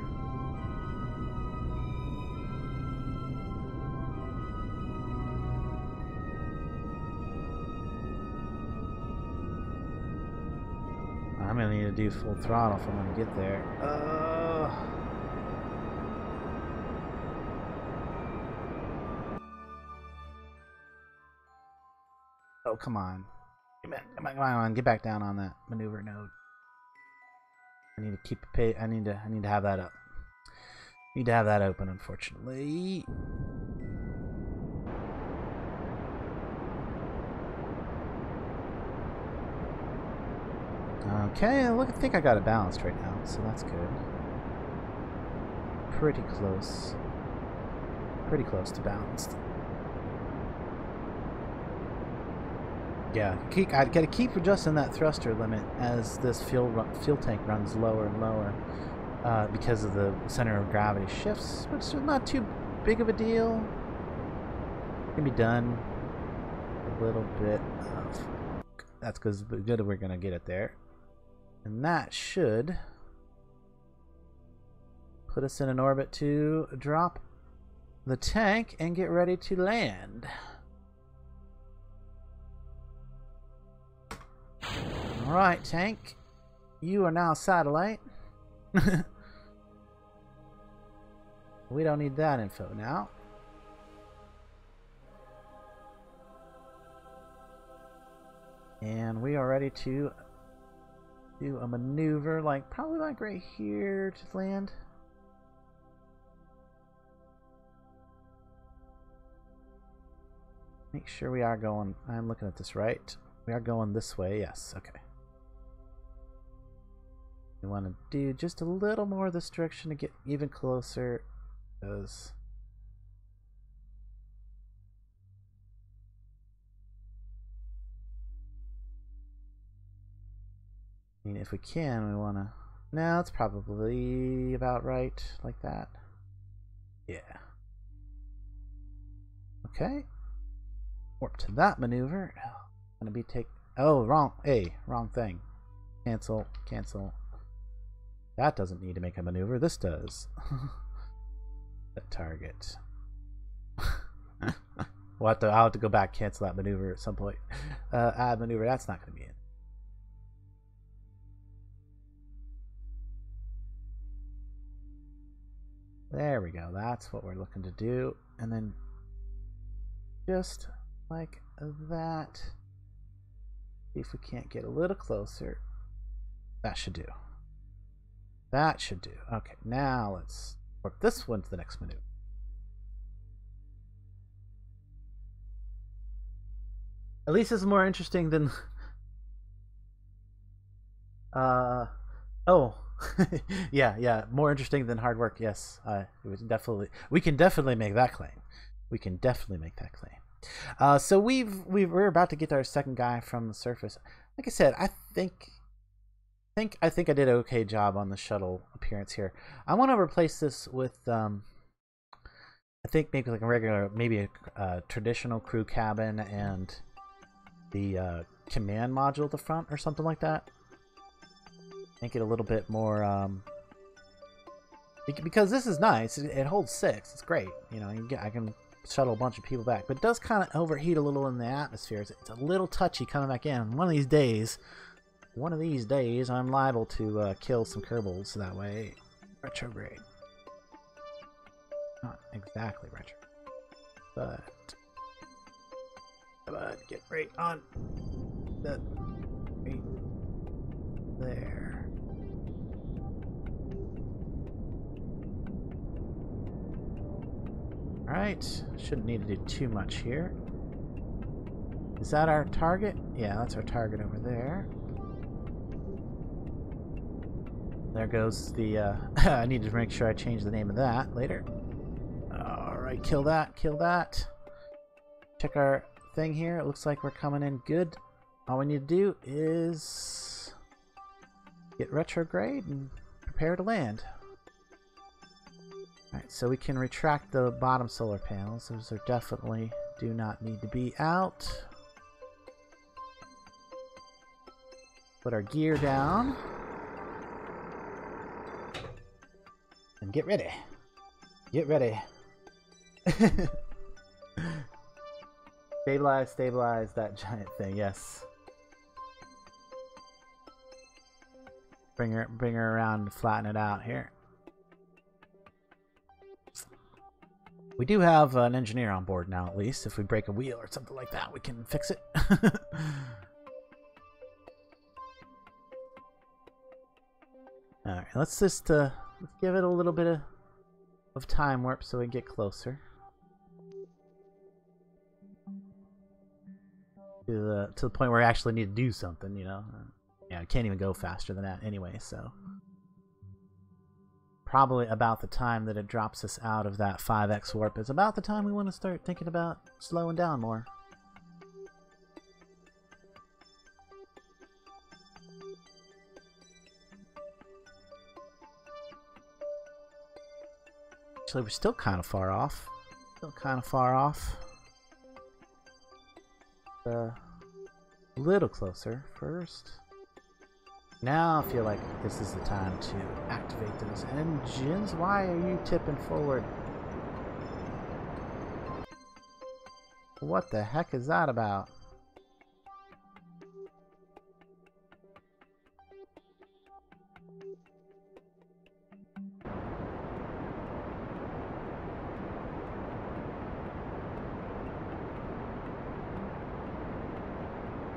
I'm gonna need to do full throttle if I'm gonna get there. Oh, come on. Come on, get back down on that maneuver node. I need to keep I need to have that up. Need to have that open, unfortunately. Okay, look, I think I got it balanced right now, so that's good. Pretty close. Pretty close to balanced. Yeah, I gotta keep adjusting that thruster limit as this fuel tank runs lower and lower because of the center of gravity shifts, which is not too big of a deal. It can be done a little bit of. That's because we're gonna get it there. And that should put us in an orbit to drop the tank and get ready to land. Alright, tank. You are now a satellite. We don't need that info now. And we are ready to do a maneuver, probably like right here to land. Make sure we are going, I'm looking at this right. We are going this way, yes, okay. We want to do just a little more of this direction to get even closer, because I mean, if we can, we want to. No, it's probably about right, like that. Yeah. Okay. Warp to that maneuver. Gonna be Oh, wrong. Hey, wrong thing. Cancel. Cancel. That doesn't need to make a maneuver. This does. That target. I'll have to go back, cancel that maneuver at some point. Add maneuver. That's not gonna be it. There we go. That's what we're looking to do. And then just like that. See if we can't get a little closer. That should do. That should do. Okay, now let's work this one to the next maneuver. At least it's more interesting than oh. yeah, more interesting than hard work. Yes, it was definitely. We can definitely make that claim. We can definitely make that claim. So we're about to get our second guy from the surface. Like I said, I think I did an okay job on the shuttle appearance here. I want to replace this with I think maybe like a regular, maybe a traditional crew cabin and the command module at the front or something like that. Make it a little bit more because this is nice. It holds 6. It's great. You know, I can shuttle a bunch of people back, but it does kind of overheat a little in the atmosphere. It's a little touchy coming back in. One of these days, I'm liable to kill some Kerbals that way. Retrograde. Not exactly retro, but get right on the there. Alright, shouldn't need to do too much here. Is that our target? Yeah, that's our target over there. There goes the, I need to make sure I change the name of that later. Alright, kill that, kill that. Check our thing here. It looks like we're coming in good. All we need to do is get retrograde and prepare to land. Alright, so we can retract the bottom solar panels. Those are definitely do not need to be out. Put our gear down. And get ready. Get ready. Stabilize, stabilize that giant thing, yes. Bring her around and flatten it out here. We do have an engineer on board now, at least. If we break a wheel or something like that, we can fix it. Alright, let's just let's give it a little bit of time warp so we get closer to the point where we actually need to do something, you know. Yeah, we can't even go faster than that anyway, so probably about the time that it drops us out of that 5x warp is about the time we want to start thinking about slowing down more. Actually, we're still kind of far off. Still kind of far off. A little closer first. Now I feel like this is the time to activate those engines. Why are you tipping forward? What the heck is that about?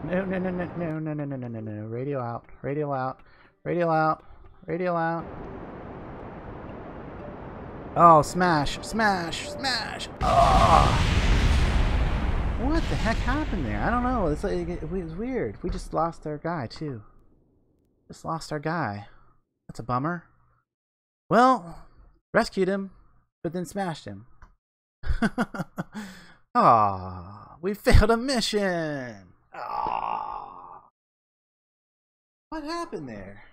No, no, no, no, no, no, no, no, no, no, no. Radio out. Radio out. Radio out. Radio out. Oh, smash. Smash. Smash. Oh. What the heck happened there? I don't know. It's like, it was weird. We just lost our guy, too. Just lost our guy. That's a bummer. Well, rescued him, but then smashed him. Aw, we failed a mission. Oh. What happened there?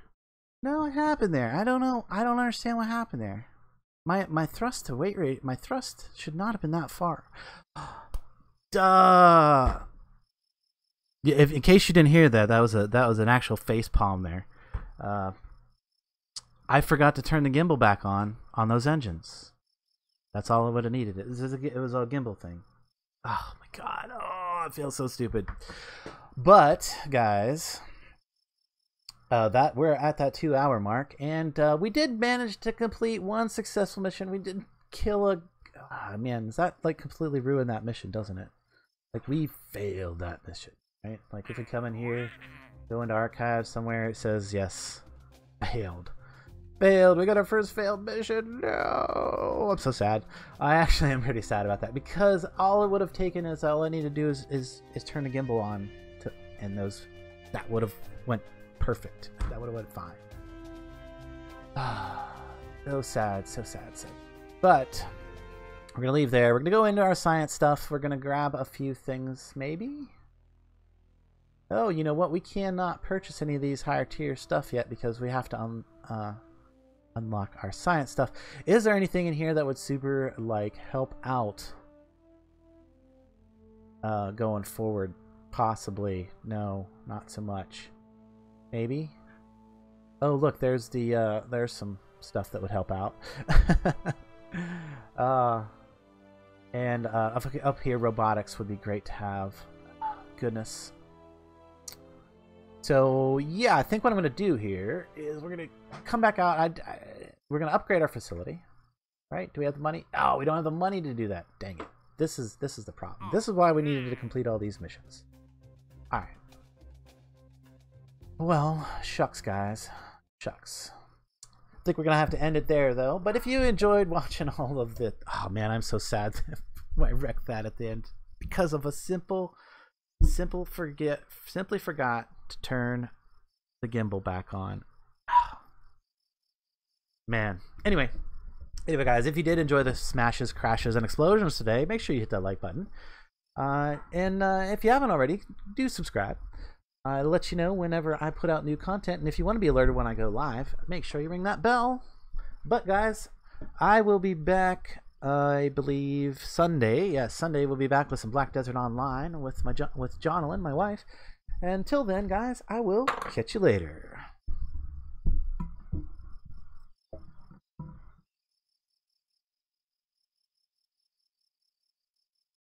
No, what happened there? I don't know. I don't understand what happened there. My thrust to weight rate, my thrust should not have been that far. Duh. Yeah, in case you didn't hear that, that was an actual face palm there. I forgot to turn the gimbal back on those engines. That's all I would have needed. It was a gimbal thing. Oh my god. Oh, I feel so stupid. But guys, that we're at that 2-hour mark, and we did manage to complete one successful mission. We did kill a man. Does that like completely ruin that mission, doesn't it? Like, we failed that mission, right? Like, if we come in here, go into archives somewhere, it says yes, failed. Failed. We got our first failed mission. No, I'm so sad. I actually am pretty sad about that, because all it would have taken is all I need to do is turn the gimbal on, and that would have went perfect. That would have went fine. So sad, so sad, so. But we're gonna leave there. We're gonna go into our science stuff. We're gonna grab a few things, maybe. Oh, you know what? We cannot purchase any of these higher tier stuff yet because we have to unlock our science stuff. Is there anything in here that would super like help out going forward? Possibly. No, not so much. Maybe. Oh, look, there's the there's some stuff that would help out. And up here, robotics would be great to have. Goodness. So yeah, I think what I'm going to do here is we're going to come back out. We're going to upgrade our facility, right? Do we have the money? Oh, we don't have the money to do that. Dang it! This is the problem. This is why we needed to complete all these missions. All right. Well, shucks, guys. Shucks. I think we're going to have to end it there, though. But if you enjoyed watching all of the... Oh, man, I'm so sad I wrecked that at the end. Because of a simply forgot to turn the gimbal back on. Man. Anyway, guys, if you did enjoy the smashes, crashes, and explosions today, make sure you hit that like button. And if you haven't already, do subscribe. It'll let you know whenever I put out new content. And if you want to be alerted when I go live, make sure you ring that bell. But, guys, I will be back, I believe, Sunday. Yes, Sunday we'll be back with some Black Desert Online with Jonalyn, my wife. And until then, guys, I will catch you later.